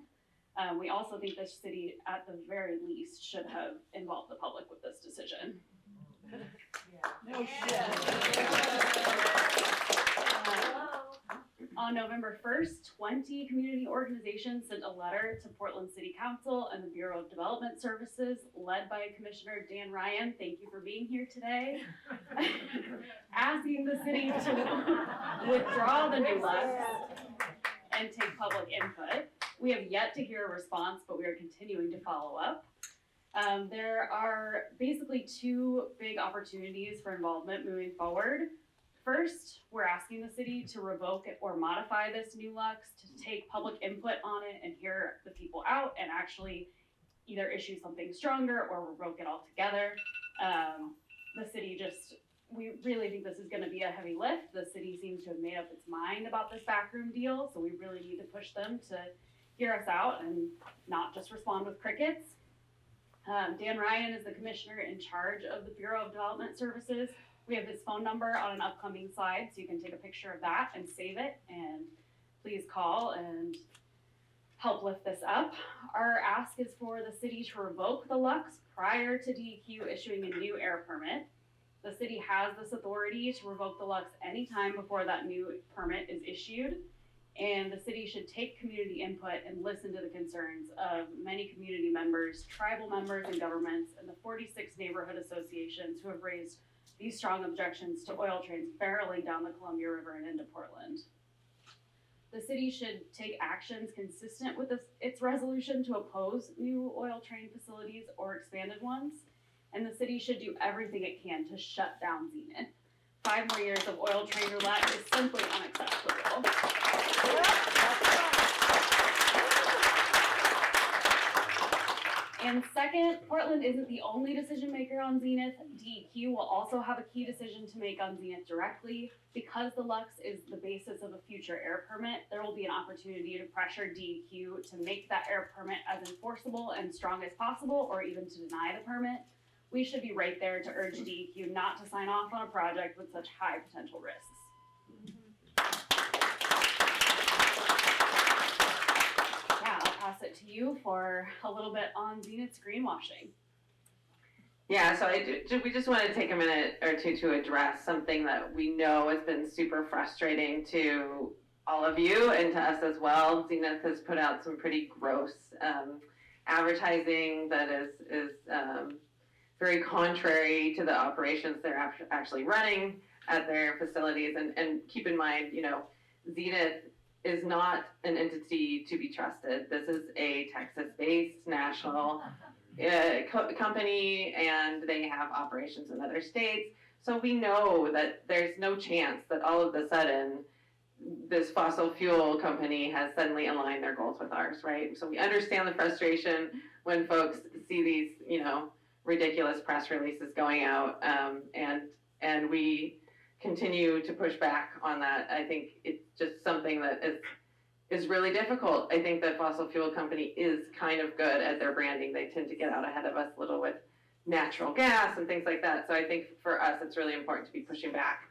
We also think the city, at the very least, should have involved the public with this decision. No shit. On November 1st, 20 community organizations sent a letter to Portland City Council and the Bureau of Development Services, led by Commissioner Dan Ryan. Thank you for being here today. Asking the city to withdraw the new Lux and take public input. We have yet to hear a response, but we are continuing to follow up. There are basically two big opportunities for involvement moving forward. First, we're asking the city to revoke it or modify this new Lux, to take public input on it and hear the people out and actually either issue something stronger or revoke it altogether. The city we really think this is going to be a heavy lift. The city seems to have made up its mind about this backroom deal, so we really need to push them to hear us out and not just respond with crickets. Dan Ryan is the commissioner in charge of the Bureau of Development Services. We have his phone number on an upcoming slide, so you can take a picture of that and save it, and please call and help lift this up. Our ask is for the city to revoke the Lux prior to DEQ issuing a new air permit. The city has this authority to revoke the Lux anytime before that new permit is issued, and the city should take community input and listen to the concerns of many community members, tribal members and governments, and the 46 neighborhood associations who have raised these strong objections to oil trains barreling down the Columbia River and into Portland. The city should take actions consistent with its resolution to oppose new oil train facilities or expanded ones, and the city should do everything it can to shut down Zenith. 5 more years of oil train roulette is simply unacceptable. And second, Portland isn't the only decision maker on Zenith. DEQ will also have a key decision to make on Zenith directly. Because the Lux is the basis of a future air permit, there will be an opportunity to pressure DEQ to make that air permit as enforceable and strong as possible, or even to deny the permit. We should be right there to urge DEQ not to sign off on a project with such high potential risks. Pass it to you for a little bit on Zenith's greenwashing. Yeah, so we just want to take a minute or two to address something that we know has been super frustrating to all of you and to us as well. Zenith has put out some pretty gross advertising that is very contrary to the operations they're actually running at their facilities. And keep in mind, you know, Zenith is not an entity to be trusted. This is a Texas-based national company, and they have operations in other states. So we know that there's no chance that all of a sudden this fossil fuel company has suddenly aligned their goals with ours, right? So we understand the frustration when folks see these, you know, ridiculous press releases going out, and we continue to push back on that. I think it's just something that is really difficult. I think the fossil fuel company is kind of good at their branding. They tend to get out ahead of us a little with natural gas and things like that. So I think for us, it's really important to be pushing back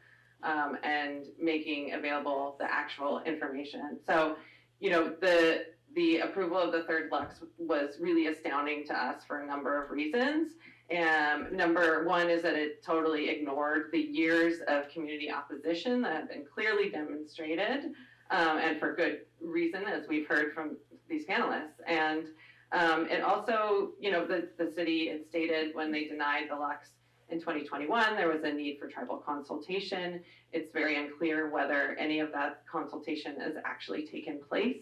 and making available the actual information. So, you know, the approval of the third Lux was really astounding to us for a number of reasons. Number one is that it totally ignored the years of community opposition that have been clearly demonstrated, and for good reason, as we've heard from these panelists. And it also, you know, the city had stated when they denied the Lux in 2021, there was a need for tribal consultation. It's very unclear whether any of that consultation has actually taken place.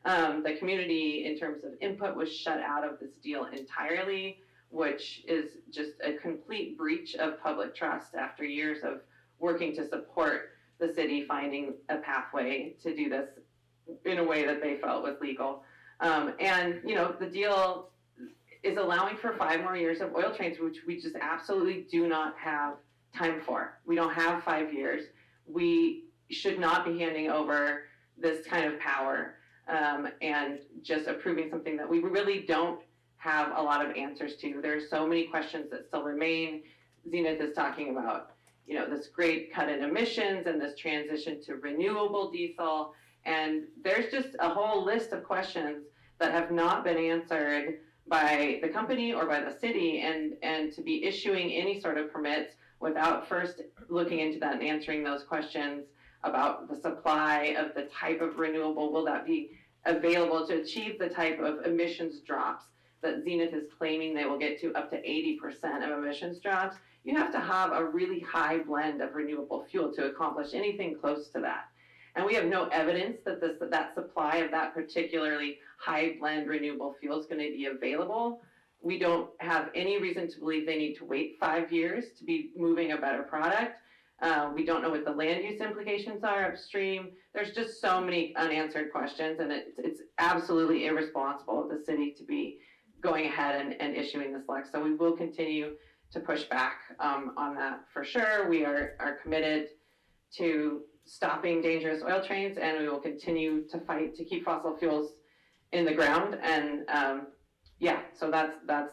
The community, in terms of input, was shut out of this deal entirely, which is just a complete breach of public trust after years of working to support the city finding a pathway to do this in a way that they felt was legal. And, you know, the deal is allowing for 5 more years of oil trains, which we just absolutely do not have time for. We don't have 5 years. We should not be handing over this kind of power and just approving something that we really don't have a lot of answers to. There's so many questions that still remain. Zenith is talking about, you know, this great cut in emissions and this transition to renewable diesel. And there's just a whole list of questions that have not been answered by the company or by the city, and to be issuing any sort of permits without first looking into that and answering those questions about the supply of the type of renewable, will that be available to achieve the type of emissions drops that Zenith is claiming they will get to up to 80% of emissions drops. You have to have a really high blend of renewable fuel to accomplish anything close to that. And we have no evidence that that supply of that particularly high blend renewable fuel is going to be available. We don't have any reason to believe they need to wait 5 years to be moving a better product. We don't know what the land use implications are upstream. There's just so many unanswered questions, and it's absolutely irresponsible of the city to be going ahead and issuing this Lux. So we will continue to push back on that for sure. We are committed to stopping dangerous oil trains, and we will continue to fight to keep fossil fuels in the ground. And yeah, so that's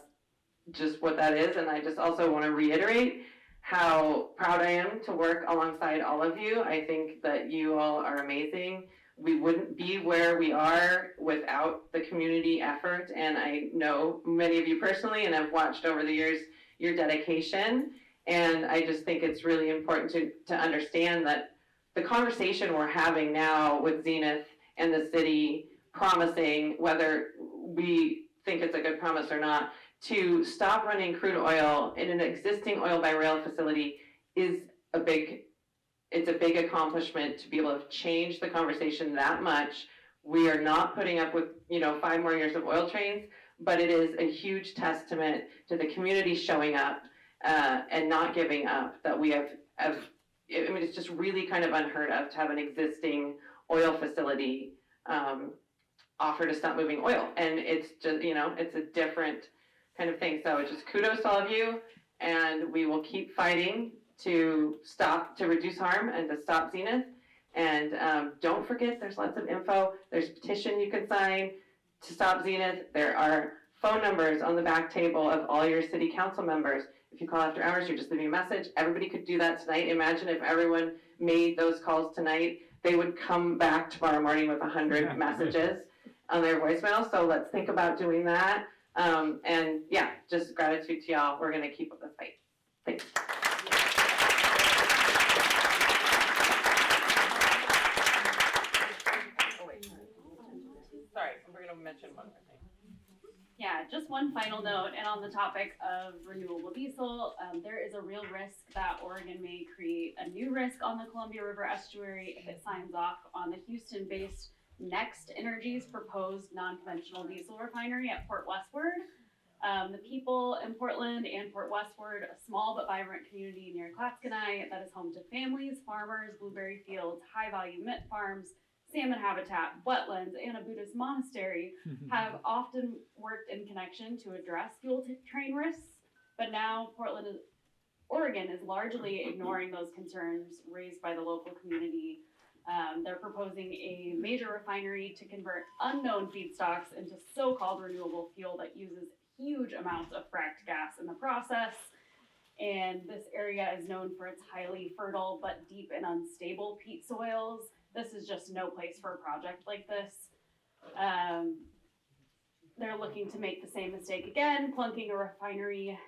just what that is. And I just also want to reiterate how proud I am to work alongside all of you. I think that you all are amazing. We wouldn't be where we are without the community effort, and I know many of you personally and have watched over the years your dedication. And I just think it's really important to understand that the conversation we're having now with Zenith and the city promising, whether we think it's a good promise or not, to stop running crude oil in an existing oil by rail facility is it's a big accomplishment to be able to change the conversation that much. We are not putting up with, 5 more years of oil trains, but it is a huge testament to the community showing up and not giving up, that we have, it's just really kind of unheard of to have an existing oil facility offer to stop moving oil. And it's just, it's a different kind of thing. So it's just kudos to all of you, and we will keep fighting to reduce harm and to stop Zenith. And don't forget, there's lots of info. There's a petition you can sign to stop Zenith. There are phone numbers on the back table of all your city council members. If you call after hours, you're just leaving a message. Everybody could do that tonight. Imagine if everyone made those calls tonight, they would come back tomorrow morning with 100 messages on their voicemail. So let's think about doing that. And yeah, just gratitude to y'all. We're going to keep up the fight. Thanks. Sorry, we're going to mention one more thing. Yeah, just one final note, and on the topic of renewable diesel, there is a real risk that Oregon may create a new risk on the Columbia River estuary if it signs off on the Houston-based Next Energy's proposed non-conventional diesel refinery at Port Westward. The people in Portland and Port Westward, a small but vibrant community near Clatskanie that is home to families, farmers, blueberry fields, high-value mint farms, salmon habitat, wetlands, and a Buddhist monastery, have often worked in connection to address fuel train risks. But now Portland Oregon is largely ignoring those concerns raised by the local community. They're proposing a major refinery to convert unknown feedstocks into so-called renewable fuel that uses huge amounts of fracked gas in the process. And this area is known for its highly fertile but deep and unstable peat soils. This is just no place for a project like this. They're looking to make the same mistake again, plunking a refinery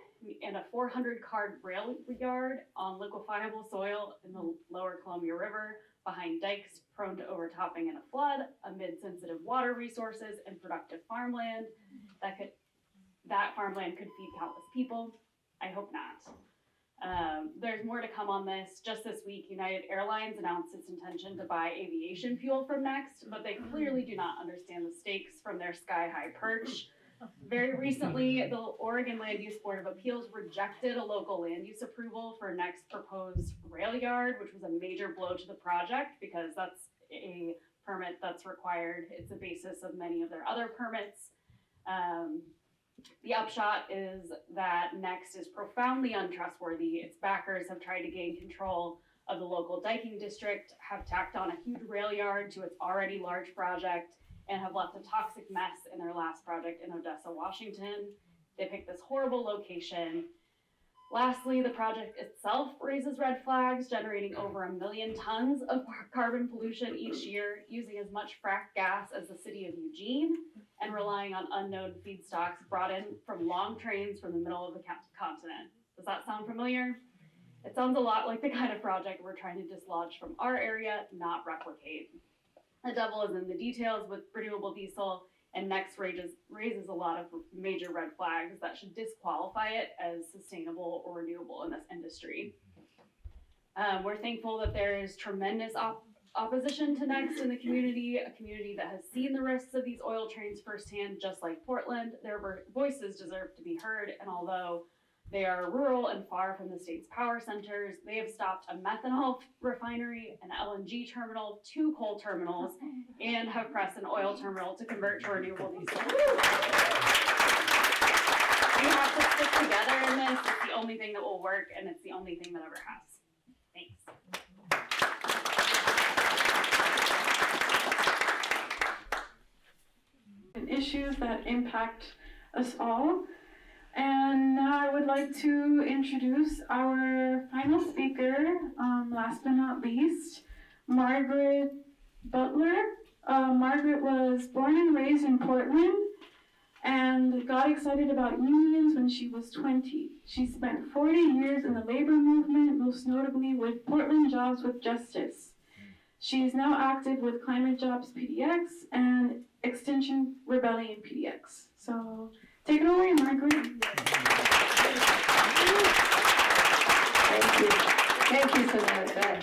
and a 400-car rail yard on liquefiable soil in the lower Columbia River behind dikes prone to overtopping in a flood, amid sensitive water resources and productive farmland. That farmland could feed countless people. I hope not. There's more to come on this. Just this week, United Airlines announced its intention to buy aviation fuel from Next, but they clearly do not understand the stakes from their sky-high perch. Very recently, the Oregon Land Use Board of Appeals rejected a local land use approval for Next proposed rail yard, which was a major blow to the project because that's a permit that's required. It's the basis of many of their other permits. The upshot is that Next is profoundly untrustworthy. Its backers have tried to gain control of the local diking district, have tacked on a huge rail yard to its already large project, and have left a toxic mess in their last project in Odessa, Washington. They picked this horrible location. Lastly, the project itself raises red flags, generating over 1 million tons of carbon pollution each year, using as much fracked gas as the city of Eugene, and relying on unknown feedstocks brought in from long trains from the middle of the continent. Does that sound familiar? It sounds a lot like the kind of project we're trying to dislodge from our area, not replicate. The devil is in the details with renewable diesel, and Next raises a lot of major red flags that should disqualify it as sustainable or renewable in this industry. We're thankful that there is tremendous opposition to Next in the community, a community that has seen the risks of these oil trains firsthand, just like Portland. Their voices deserve to be heard, and although they are rural and far from the state's power centers, they have stopped a methanol refinery, an LNG terminal, 2 coal terminals, and have pressed an oil terminal to convert to renewable diesel. We have to stick together in this. It's the only thing that will work, and it's the only thing that ever has. Thanks. Issues that impact us all. And now I would like to introduce our final speaker, last but not least, Margaret Butler. Margaret was born and raised in Portland and got excited about unions when she was 20. She spent 40 years in the labor movement, most notably with Portland Jobs with Justice. She is now active with Climate Jobs PDX and Extinction Rebellion PDX. So take it away, Margaret. Thank you. Thank you, Samantha.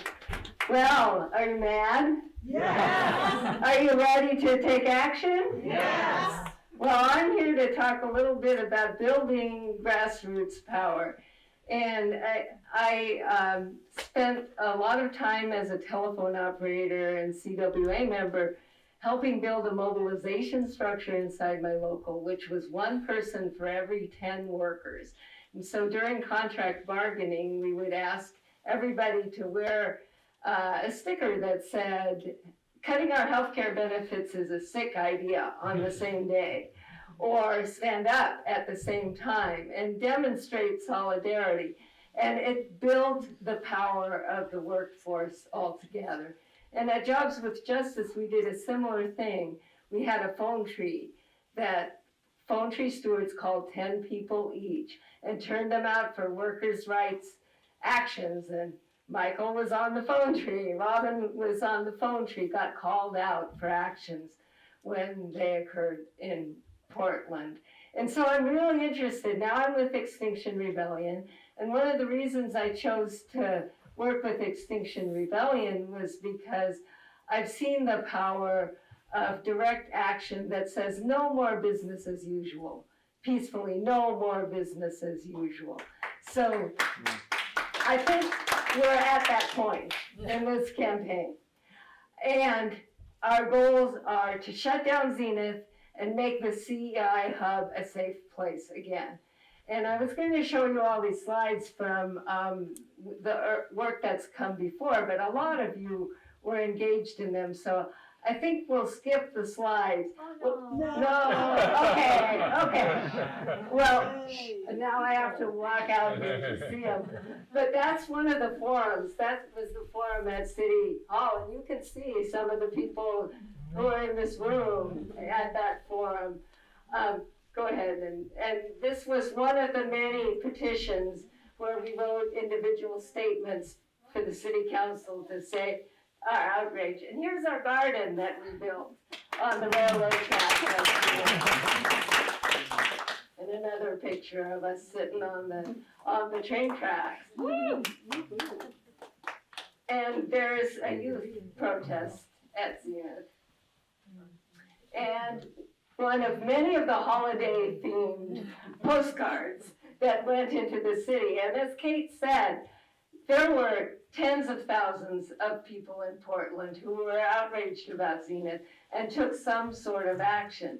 Well, are you mad? Yes. Are you ready to take action? Yes. Well, I'm here to talk a little bit about building grassroots power. And I spent a lot of time as a telephone operator and CWA member helping build a mobilization structure inside my local, which was 1 person for every 10 workers. And so during contract bargaining, we would ask everybody to wear a sticker that said, cutting our healthcare benefits is a sick idea on the same day, or stand up at the same time and demonstrate solidarity. And it built the power of the workforce altogether. And at Jobs with Justice, we did a similar thing. We had a phone tree that phone tree stewards called 10 people each and turned them out for workers' rights actions. And Michael was on the phone tree, Robin was on the phone tree, got called out for actions when they occurred in Portland. And so I'm really interested. Now I'm with Extinction Rebellion. And one of the reasons I chose to work with Extinction Rebellion was because I've seen the power of direct action that says no more business as usual. Peacefully, no more business as usual. So I think we're at that point in this campaign. And our goals are to shut down Zenith and make the CEI Hub a safe place again. And I was going to show you all these slides from the work that's come before, but a lot of you were engaged in them, so I think we'll skip the slides. No, okay. Well, now I have to walk out there to see them. But that's one of the forums. That was the forum at City Hall, and you can see some of the people who are in this room at that forum. Go ahead, and this was one of the many petitions where we wrote individual statements for the city council to say our outrage. And here's our garden that we built on the railroad track. And another picture of us sitting on the train tracks. Woo! And there's a youth protest at Zenith. And one of many of the holiday-themed postcards that went into the city. And as Kate said, there were tens of thousands of people in Portland who were outraged about Zenith and took some sort of action.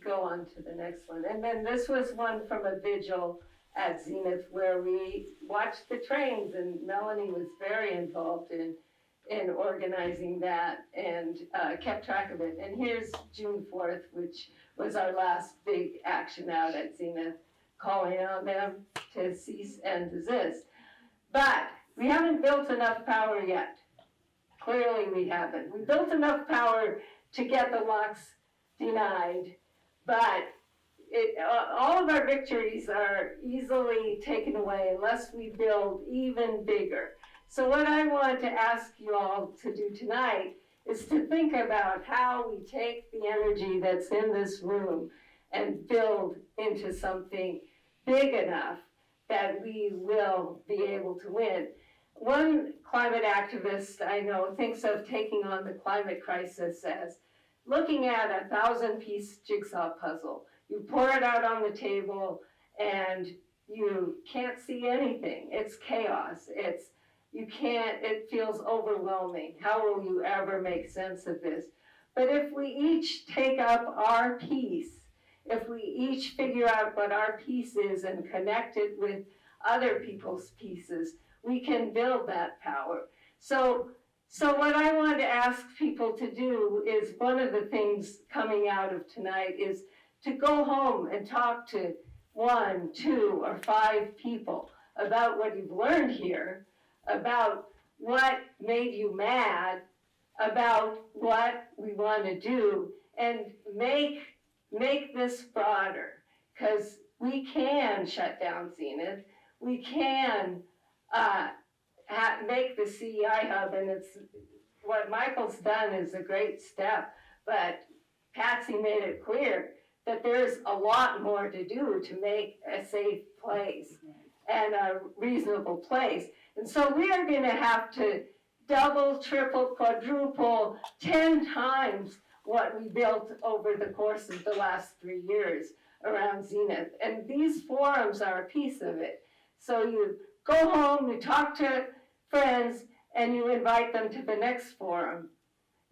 Go on to the next one. And then this was one from a vigil at Zenith where we watched the trains, and Melanie was very involved in organizing that and kept track of it. And here's June 4th, which was our last big action out at Zenith, calling on them to cease and desist. But we haven't built enough power yet. Clearly we haven't. We built enough power to get the locks denied, but all of our victories are easily taken away unless we build even bigger. So what I want to ask you all to do tonight is to think about how we take the energy that's in this room and build into something big enough that we will be able to win. One climate activist I know thinks of taking on the climate crisis as looking at a 1,000-piece jigsaw puzzle. You pour it out on the table and you can't see anything. It's chaos. It feels overwhelming. How will you ever make sense of this? But if we each take up our piece, if we each figure out what our piece is and connect it with other people's pieces, we can build that power. So what I want to ask people to do is, one of the things coming out of tonight is to go home and talk to 1, 2, or 5 people about what you've learned here, about what made you mad, about what we want to do, and make this broader, because we can shut down Zenith. We can make the CEI Hub, and it's what Michael's done is a great step, but Patsy made it clear that there's a lot more to do to make a safe place and a reasonable place. And so we are going to have to double, triple, quadruple, 10 times what we built over the course of the last 3 years around Zenith. And these forums are a piece of it. So you go home, you talk to friends, and you invite them to the next forum.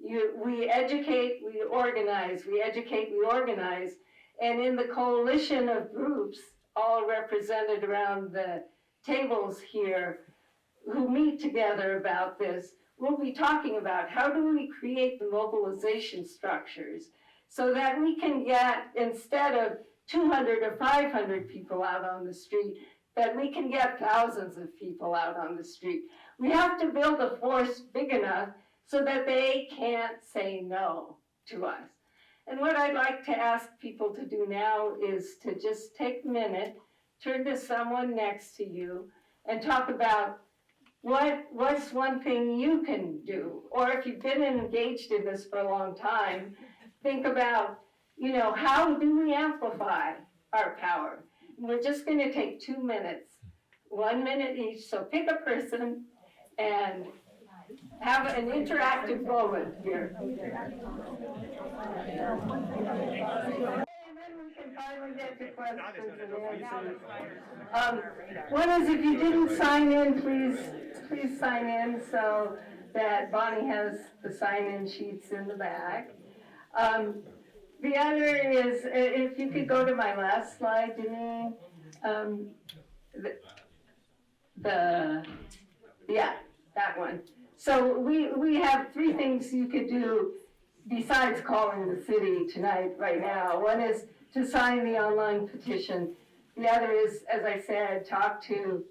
We educate, we organize, we educate, we organize. And in the coalition of groups, all represented around the tables here, who meet together about this, we'll be talking about how do we create the mobilization structures so that we can get, instead of 200 or 500 people out on the street, that we can get thousands of people out on the street. We have to build a force big enough so that they can't say no to us. And what I'd like to ask people to do now is to just take a minute, turn to someone next to you, and talk about what's one thing you can do. Or if you've been engaged in this for a long time, think about, how do we amplify our power? And we're just going to take 2 minutes, 1 minute each. So pick a person and have an interactive moment here. And then we can finally get to questions and answers. One is, if you didn't sign in, please sign in so that Bonnie has the sign-in sheets in the back. The other is, if you could go to my last slide, Janine. Yeah, that one. So we have three things you could do besides calling the city tonight, right now. One is to sign the online petition. The other is, as I said, talk to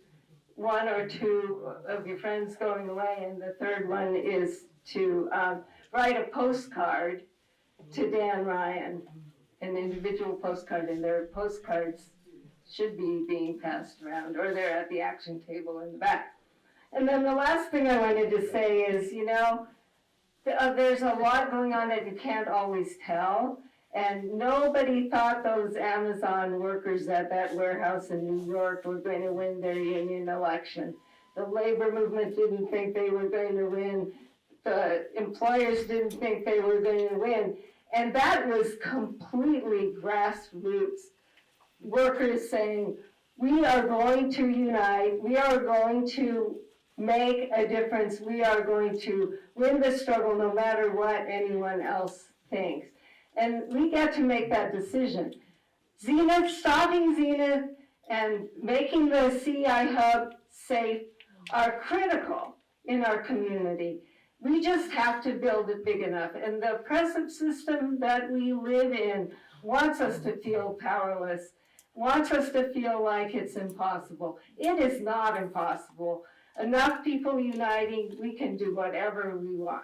one or two of your friends going away. And the third one is to write a postcard to Dan Ryan, an individual postcard, and their postcards should be being passed around, or they're at the action table in the back. And then the last thing I wanted to say is, there's a lot going on that you can't always tell. And nobody thought those Amazon workers at that warehouse in New York were going to win their union election. The labor movement didn't think they were going to win. The employers didn't think they were going to win. And that was completely grassroots workers saying, we are going to unite, we are going to make a difference, we are going to win the struggle no matter what anyone else thinks. And we get to make that decision. Zenith, stopping Zenith and making the CEI Hub safe are critical in our community. We just have to build it big enough. And the present system that we live in wants us to feel powerless, wants us to feel like it's impossible. It is not impossible. Enough people uniting, we can do whatever we want.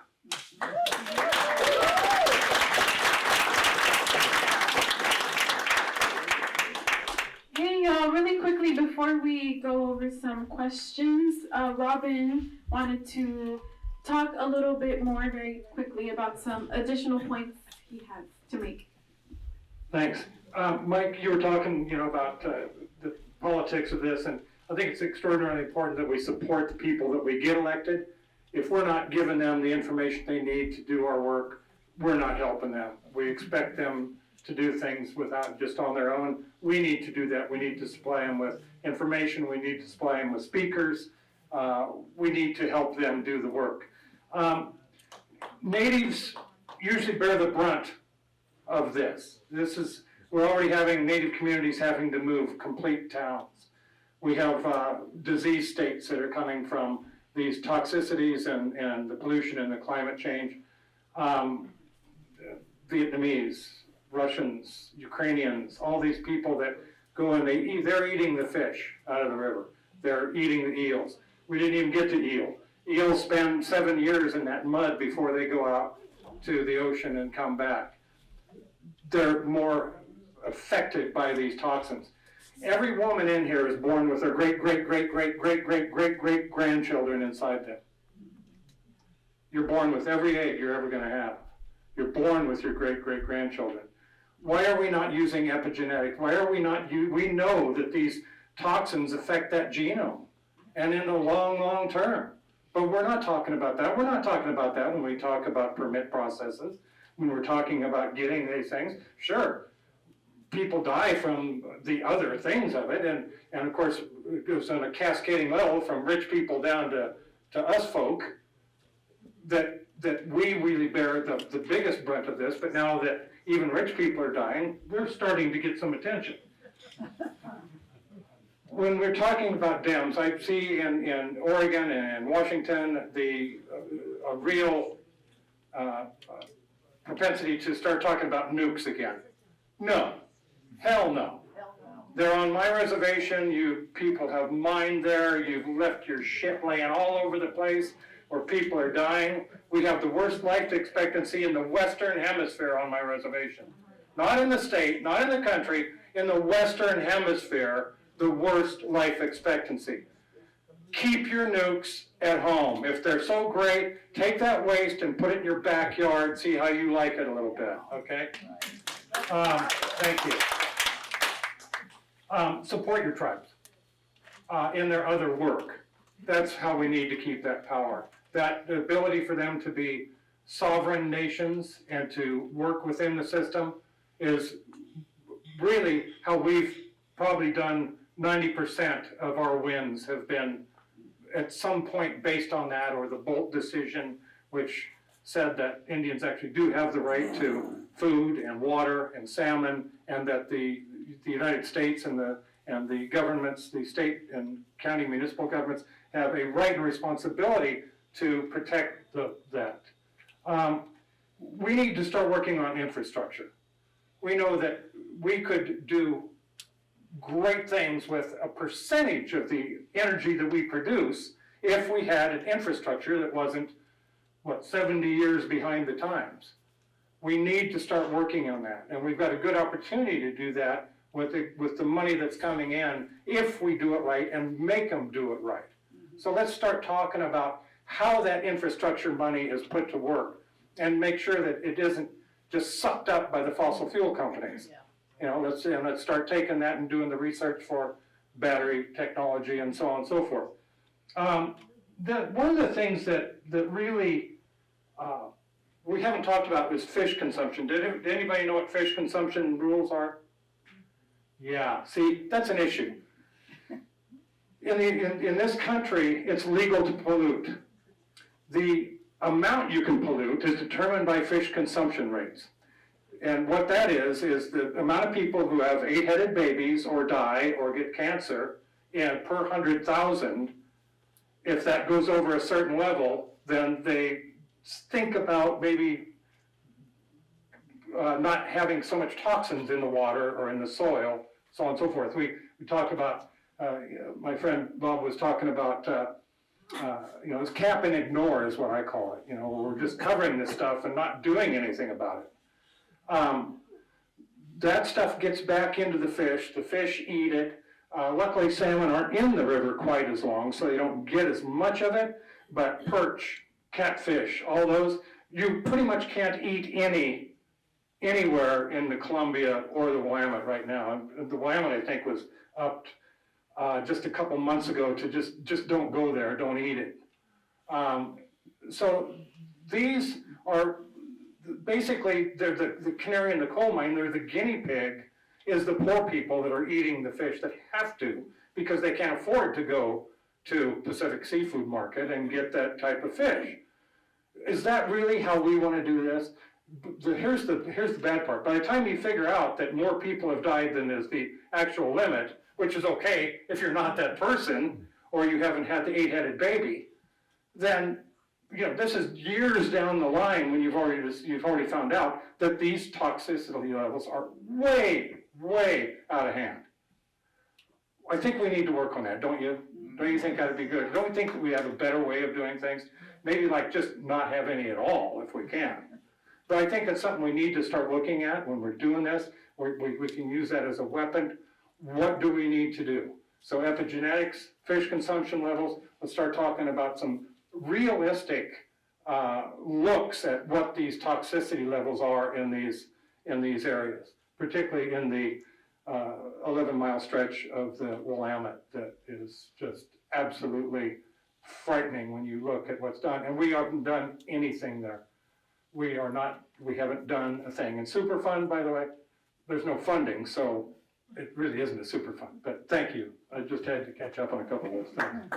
Hey y'all, really quickly before we go over some questions, Robin wanted to talk a little bit more very quickly about some additional points he has to make. Thanks. Mike, you were talking, about the politics of this, and I think it's extraordinarily important that we support the people that we get elected. If we're not giving them the information they need to do our work, we're not helping them. We expect them to do things without just on their own. We need to do that. We need to supply them with information. We need to supply them with speakers. We need to help them do the work. Natives usually bear the brunt of this. We're already having Native communities having to move complete towns. We have disease states that are coming from these toxicities and the pollution and the climate change. Vietnamese, Russians, Ukrainians, all these people that go and they're eating the fish out of the river. They're eating the eels. We didn't even get to eel. Eels spend 7 years in that mud before they go out to the ocean and come back. They're more affected by these toxins. Every woman in here is born with her great grandchildren inside them. You're born with every egg you're ever going to have. You're born with your great grandchildren. Why are we not using epigenetics? Why are we not? We know that these toxins affect that genome, and in the long term. But we're not talking about that. We're not talking about that when we talk about permit processes. When we're talking about getting these things, sure, people die from the other things of it, and of course it goes on a cascading level from rich people down to us folk. That we really bear the biggest brunt of this, but now that even rich people are dying, we're starting to get some attention. When we're talking about dams, I see in Oregon and Washington a real propensity to start talking about nukes again. No, hell no. They're on my reservation, you people have mined there, you've left your shit laying all over the place where people are dying. We have the worst life expectancy in the Western Hemisphere on my reservation. Not in the state, not in the country, in the Western Hemisphere, the worst life expectancy. Keep your nukes at home. If they're so great, take that waste and put it in your backyard, see how you like it a little bit, okay? Thank you. Support your tribes in their other work. That's how we need to keep that power. That the ability for them to be sovereign nations and to work within the system is really how we've probably done 90% of our wins have been at some point based on that, or the Bolt decision, which said that Indians actually do have the right to food and water and salmon, and that the United States and the governments, the state and county municipal governments, have a right and responsibility to protect that. We need to start working on infrastructure. We know that we could do great things with a percentage of the energy that we produce if we had an infrastructure that wasn't, 70 years behind the times. We need to start working on that, and we've got a good opportunity to do that with the money that's coming in, if we do it right and make them do it right. So let's start talking about how that infrastructure money is put to work, and make sure that it isn't just sucked up by the fossil fuel companies. You know, let's start taking that and doing the research for battery technology and so on and so forth. One of the things that really we haven't talked about is fish consumption. Did anybody know what fish consumption rules are? Yeah, see, that's an issue. In this country, it's legal to pollute. The amount you can pollute is determined by fish consumption rates. And what that is the amount of people who have 8-headed babies or die or get cancer, and per 100,000, if that goes over a certain level, then they think about maybe not having so much toxins in the water or in the soil, so on and so forth. We talked about, my friend Bob was talking about, it's cap and ignore is what I call it. You know, we're just covering this stuff and not doing anything about it. That stuff gets back into the fish eat it. Luckily salmon aren't in the river quite as long, so you don't get as much of it, but perch, catfish, all those, you pretty much can't eat anywhere in the Columbia or the Willamette right now. And the Willamette, I think, was up just a couple months ago to just don't go there, don't eat it. So these are basically, they're the canary in the coal mine. They're the guinea pig is the poor people that are eating the fish that have to, because they can't afford to go to Pacific Seafood Market and get that type of fish. Is that really how we want to do this? Here's the bad part. By the time you figure out that more people have died than is the actual limit, which is okay if you're not that person or you haven't had the 8-headed baby, then this is years down the line when you've already found out that these toxicity levels are way, way out of hand. I think we need to work on that, don't you? Don't you think that'd be good? Don't you think that we have a better way of doing things? Maybe like just not have any at all if we can. But I think that's something we need to start looking at when we're doing this. We can use that as a weapon. What do we need to do? So epigenetics, fish consumption levels, let's start talking about some realistic looks at what these toxicity levels are in these areas, particularly in the 11-mile stretch of the Willamette that is just absolutely frightening when you look at what's done. And we haven't done anything there. We haven't done a thing. And Superfund, by the way, there's no funding, so it really isn't a Superfund. But thank you. I just had to catch up on a couple of those things.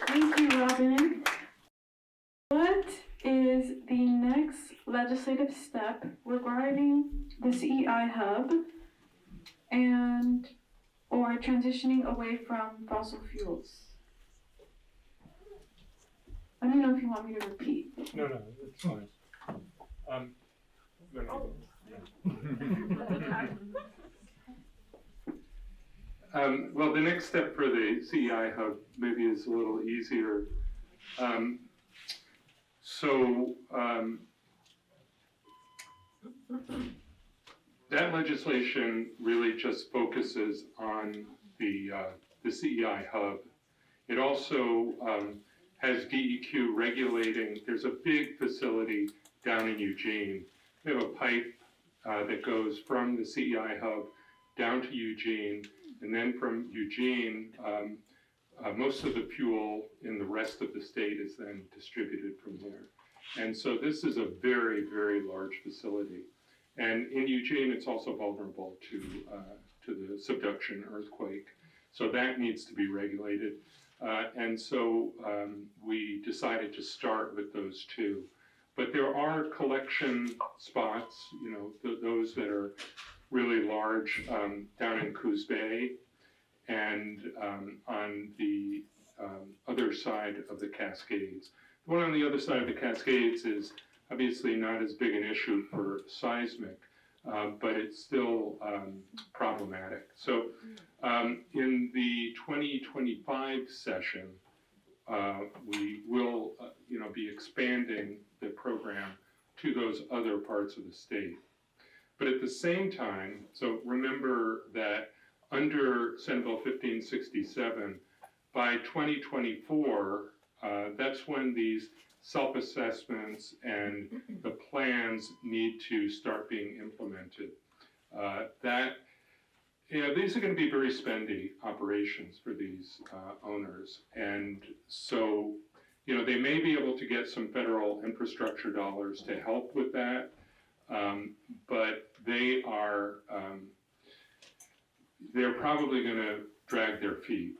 Thank you, Robin. What is the next legislative step regarding the CEI Hub or transitioning away from fossil fuels? Let me know if you want me to repeat. No, it's fine. Well, the next step for the CEI Hub maybe is a little easier. That legislation really just focuses on the CEI Hub. It also has DEQ regulating. There's a big facility down in Eugene. We have a pipe that goes from the CEI Hub down to Eugene, and then from Eugene, most of the fuel in the rest of the state is then distributed from there. And so this is a very, very large facility. And in Eugene, it's also vulnerable to the subduction earthquake. So that needs to be regulated. And so we decided to start with those two. But there are collection spots, you know, those that are really large down in Coos Bay and on the other side of the Cascades. The one on the other side of the Cascades is obviously not as big an issue for seismic, but it's still problematic. So in the 2025 session, we will be expanding the program to those other parts of the state. But at the same time, so remember that under Senate Bill 1567, by 2024, that's when these self-assessments and the plans need to start being implemented. These are going to be very spendy operations for these owners. And so, they may be able to get some federal infrastructure dollars to help with that, but they're probably going to drag their feet,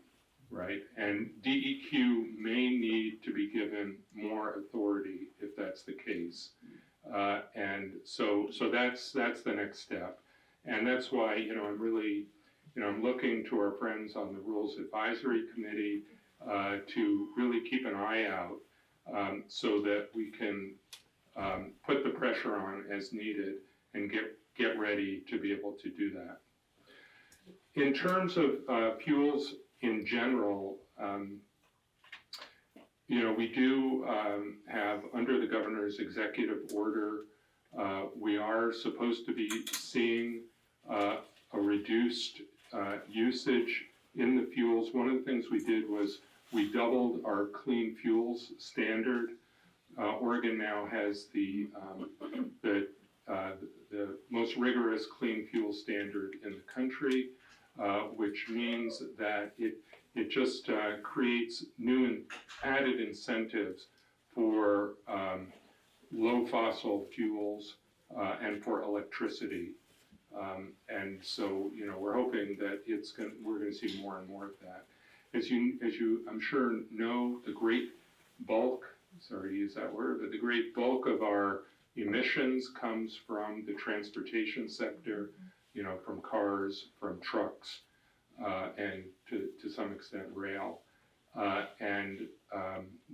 right? And DEQ may need to be given more authority if that's the case. And so that's the next step. And that's why, I'm really, I'm looking to our friends on the Rules Advisory Committee to really keep an eye out so that we can put the pressure on as needed and get ready to be able to do that. In terms of fuels in general, we do have, under the governor's executive order, we are supposed to be seeing a reduced usage in the fuels. One of the things we did was we doubled our clean fuels standard. Oregon now has the most rigorous clean fuel standard in the country, which means that it just creates new and added incentives for low fossil fuels and for electricity. And so, we're hoping that we're going to see more and more of that. As you I'm sure know, the great bulk, sorry to use that word, but the great bulk of our emissions comes from the transportation sector, from cars, from trucks, and to some extent rail. And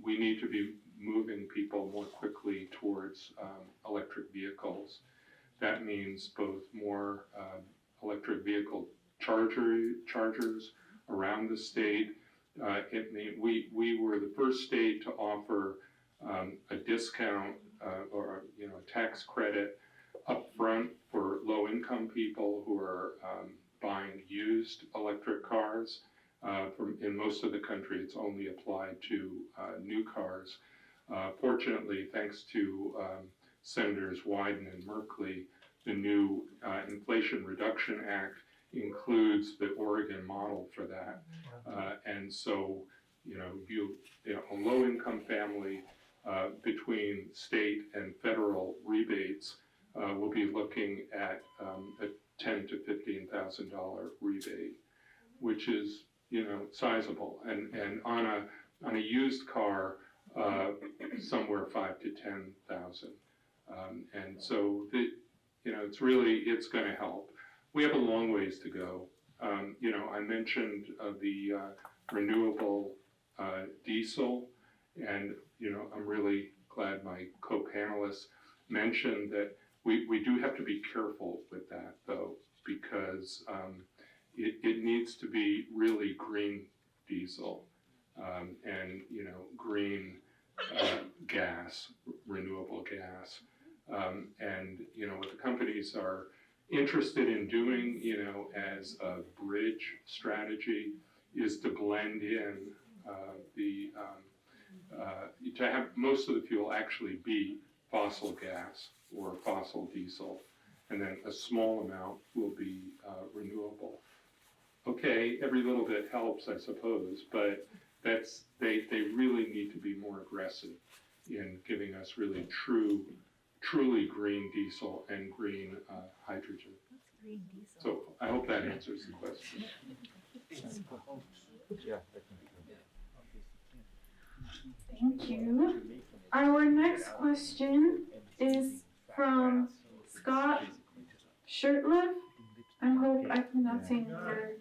we need to be moving people more quickly towards electric vehicles. That means both more electric vehicle chargers around the state. We were the first state to offer a discount or a tax credit up front for low-income people who are buying used electric cars. In most of the country, it's only applied to new cars. Fortunately, thanks to Senators Wyden and Merkley, the new Inflation Reduction Act includes the Oregon model for that. And so, a low-income family between state and federal rebates will be looking at a $10,000 to $15,000 rebate, which is, sizable. And on a used car, somewhere $5,000 to $10,000. And so it's going to help. We have a long ways to go. I mentioned the renewable diesel, and I'm really glad my co-panelists mentioned that we do have to be careful with that, though, because it needs to be really green diesel and green gas, renewable gas. And what the companies are interested in doing, as a bridge strategy, is to blend in to have most of the fuel actually be fossil gas or fossil diesel, and then a small amount will be renewable. Okay, every little bit helps, I suppose, but they really need to be more aggressive in giving us really truly green diesel and green hydrogen. What's green diesel? So I hope that answers the question. Thank you. Our next question is from Scott Shirtliff. I hope I'm pronouncing your.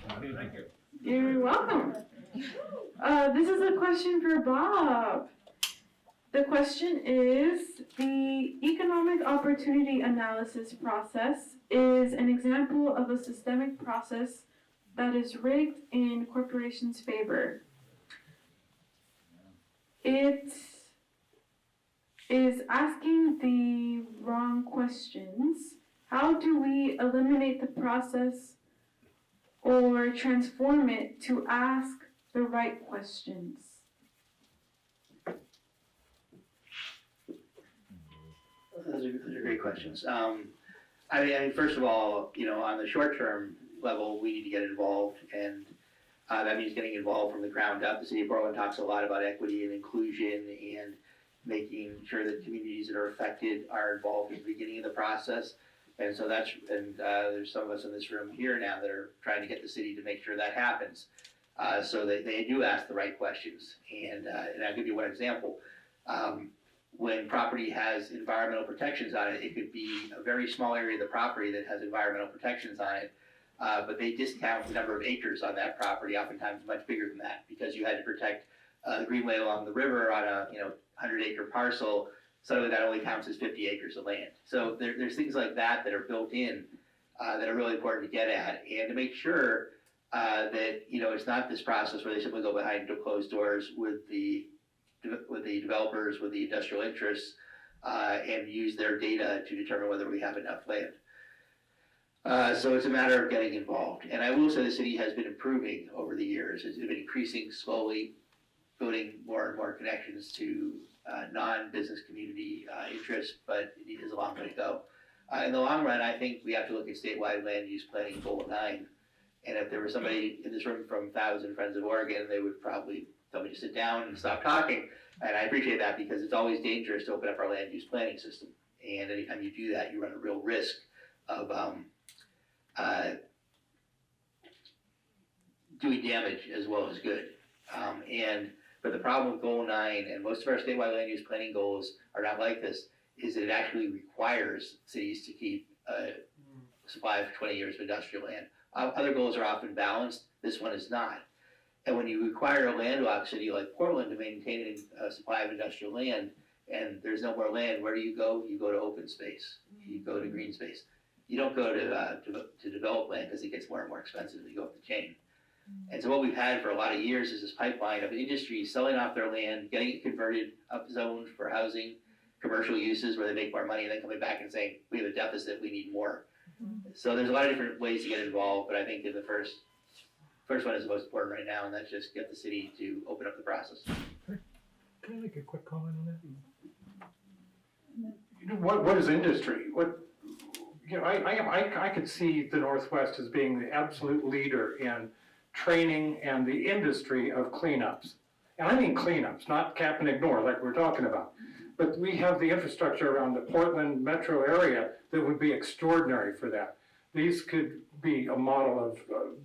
Thank you. You're welcome. This is a question for Bob. The question is, the economic opportunity analysis process is an example of a systemic process that is rigged in corporations' favor. It is asking the wrong questions. How do we eliminate the process or transform it to ask the right questions? Those are great questions. I mean, first of all, on the short-term level, we need to get involved, and that means getting involved from the ground up. The city of Portland talks a lot about equity and inclusion and making sure that communities that are affected are involved in the beginning of the process. And so there's some of us in this room here now that are trying to get the city to make sure that happens. So that they do ask the right questions. And I'll give you one example. When property has environmental protections on it, it could be a very small area of the property that has environmental protections on it, but they discount the number of acres on that property, oftentimes much bigger than that, because you had to protect the greenway along the river on a 100-acre parcel. Suddenly that only counts as 50 acres of land. So there's things like that that are built in that are really important to get at, and to make sure that it's not this process where they simply go behind closed doors with the developers, with the industrial interests, and use their data to determine whether we have enough land. So it's a matter of getting involved. And I will say the city has been improving over the years. It's been increasing slowly, building more and more connections to non-business community interests, but it is a long way to go. In the long run, I think we have to look at statewide land use planning goal 9. And if there was somebody in this room from Thousand Friends of Oregon, they would probably tell me to sit down and stop talking. And I appreciate that, because it's always dangerous to open up our land use planning system. And anytime you do that, you run a real risk of doing damage as well as good. But the problem with goal 9, and most of our statewide land use planning goals are not like this, is that it actually requires cities to keep a supply of 20 years of industrial land. Other goals are often balanced. This one is not. And when you require a landlocked city like Portland to maintain a supply of industrial land, and there's no more land, where do you go? You go to open space. You go to green space. You don't go to develop land, because it gets more and more expensive as you go up the chain. And so what we've had for a lot of years is this pipeline of industry selling off their land, getting it converted, up-zoned for housing, commercial uses where they make more money, and then coming back and saying, we have a deficit, we need more. So there's a lot of different ways to get involved, but I think that the first one is the most important right now, and that's just get the city to open up the process. Can I make a quick comment on that? What is industry? I could see the Northwest as being the absolute leader in training and the industry of cleanups. And I mean cleanups, not cap and ignore like we're talking about. But we have the infrastructure around the Portland metro area that would be extraordinary for that. These could be a model of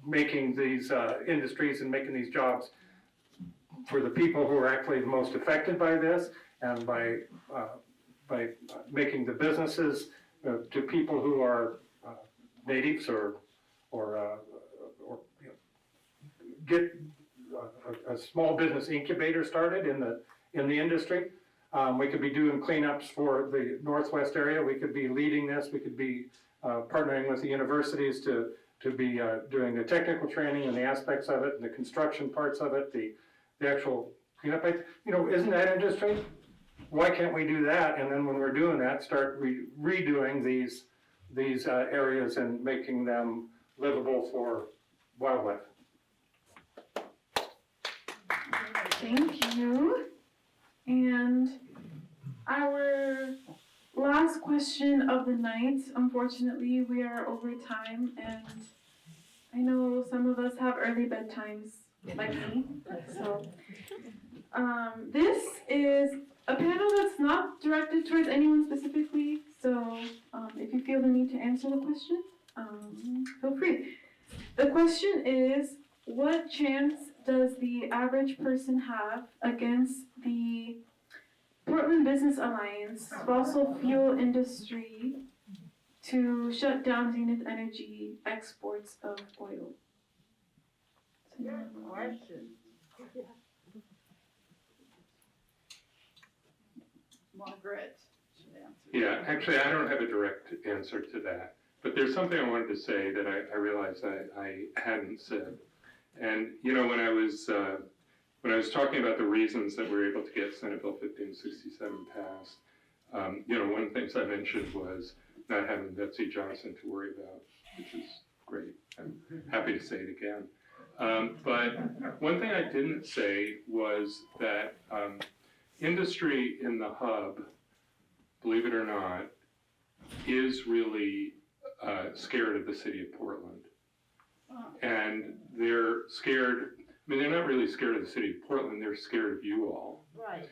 making these industries and making these jobs for the people who are actually the most affected by this, and by making the businesses to people who are natives or get a small business incubator started in the industry. We could be doing cleanups for the Northwest area. We could be leading this. We could be partnering with the universities to be doing the technical training and the aspects of it, and the construction parts of it, the actual cleanup. Isn't that industry? Why can't we do that? And then when we're doing that, start redoing these areas and making them livable for wildlife. Thank you. And our last question of the night, unfortunately, we are over time, and I know some of us have early bedtimes, like me, so. This is a panel that's not directed towards anyone specifically, so if you feel the need to answer the question, feel free. The question is, what chance does the average person have against the Portland Business Alliance, fossil fuel industry to shut down Zenith Energy exports of oil. Question. Margaret should answer. Yeah, actually, I don't have a direct answer to that, but there's something I wanted to say that I realized I hadn't said. And, you know, when I was talking about the reasons that we were able to get Senate Bill 1567 passed, you know, one of the things I mentioned was not having Betsy Johnson to worry about, which is great. I'm happy to say it again. But one thing I didn't say was that industry in the hub, believe it or not, is really scared of the city of Portland. And they're scared, I mean, they're not really scared of the city of Portland, they're scared of you all. Right.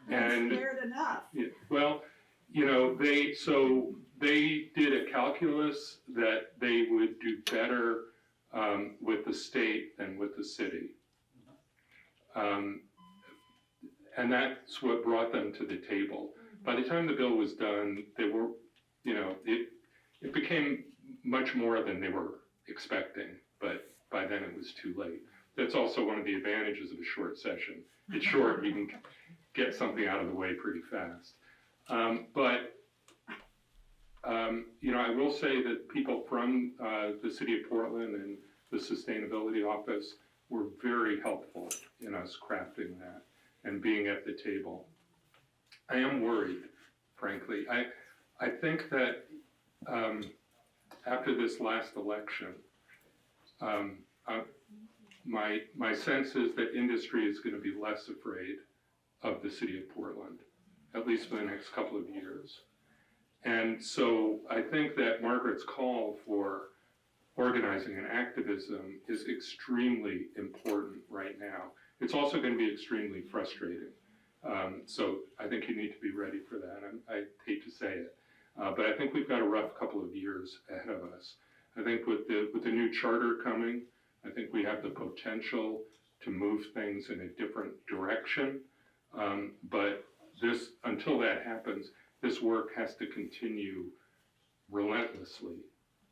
And Scared enough. yeah, well, you know, they did a calculus that they would do better with the state than with the city. And that's what brought them to the table. By the time the bill was done, they were, you know, it became much more than they were expecting, but by then it was too late. That's also one of the advantages of a short session. It's short, you can get something out of the way pretty fast. You know, I will say that people from the city of Portland and the Sustainability Office were very helpful in us crafting that and being at the table. I am worried, frankly. I think that after this last election, my sense is that industry is going to be less afraid of the city of Portland, at least for the next couple of years. And so I think that Margaret's call for organizing and activism is extremely important right now. It's also going to be extremely frustrating. So I think you need to be ready for that. I hate to say it, but I think we've got a rough couple of years ahead of us. I think with the new charter coming, I think we have the potential to move things in a different direction. But until that happens, this work has to continue relentlessly,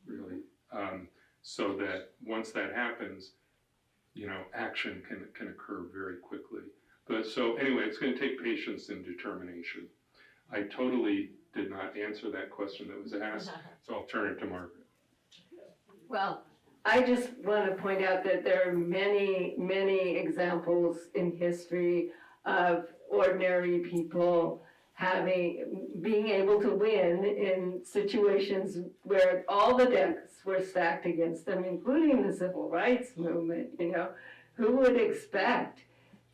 really, so that once that happens, you know, action can occur very quickly. But so anyway, it's going to take patience and determination. I totally did not answer that question that was asked, so I'll turn it to Margaret. Well, I just want to point out that there are many, many examples in history of ordinary people being able to win in situations where all the decks were stacked against them, including the civil rights movement. You know, who would expect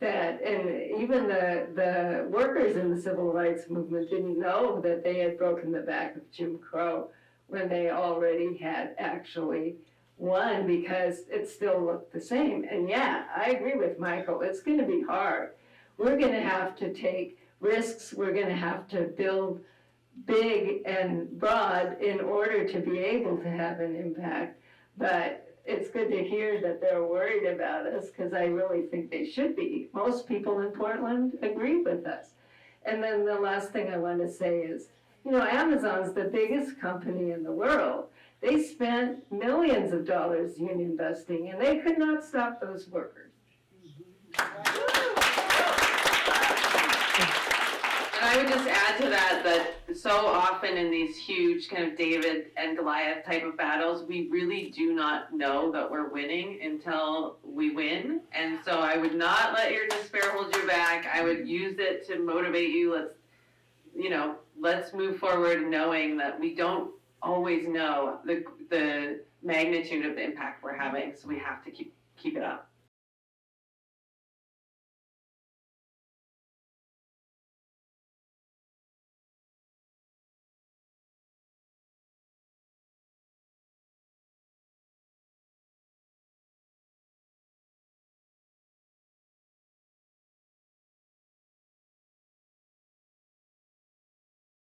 that? And even the workers in the civil rights movement didn't know that they had broken the back of Jim Crow when they already had actually won, because it still looked the same. And yeah, I agree with Michael, it's going to be hard. We're going to have to take risks, we're going to have to build big and broad in order to be able to have an impact. But it's good to hear that they're worried about us, because I really think they should be. Most people in Portland agree with us. And then the last thing I want to say is, you know, Amazon's the biggest company in the world. They spent millions of dollars union busting, and they could not stop those workers. And I would just add to that so often in these huge kind of David and Goliath type of battles, we really do not know that we're winning until we win. And so I would not let your despair hold you back. I would use it to motivate you. Let's move forward knowing that we don't always know the magnitude of the impact we're having, so we have to keep it up.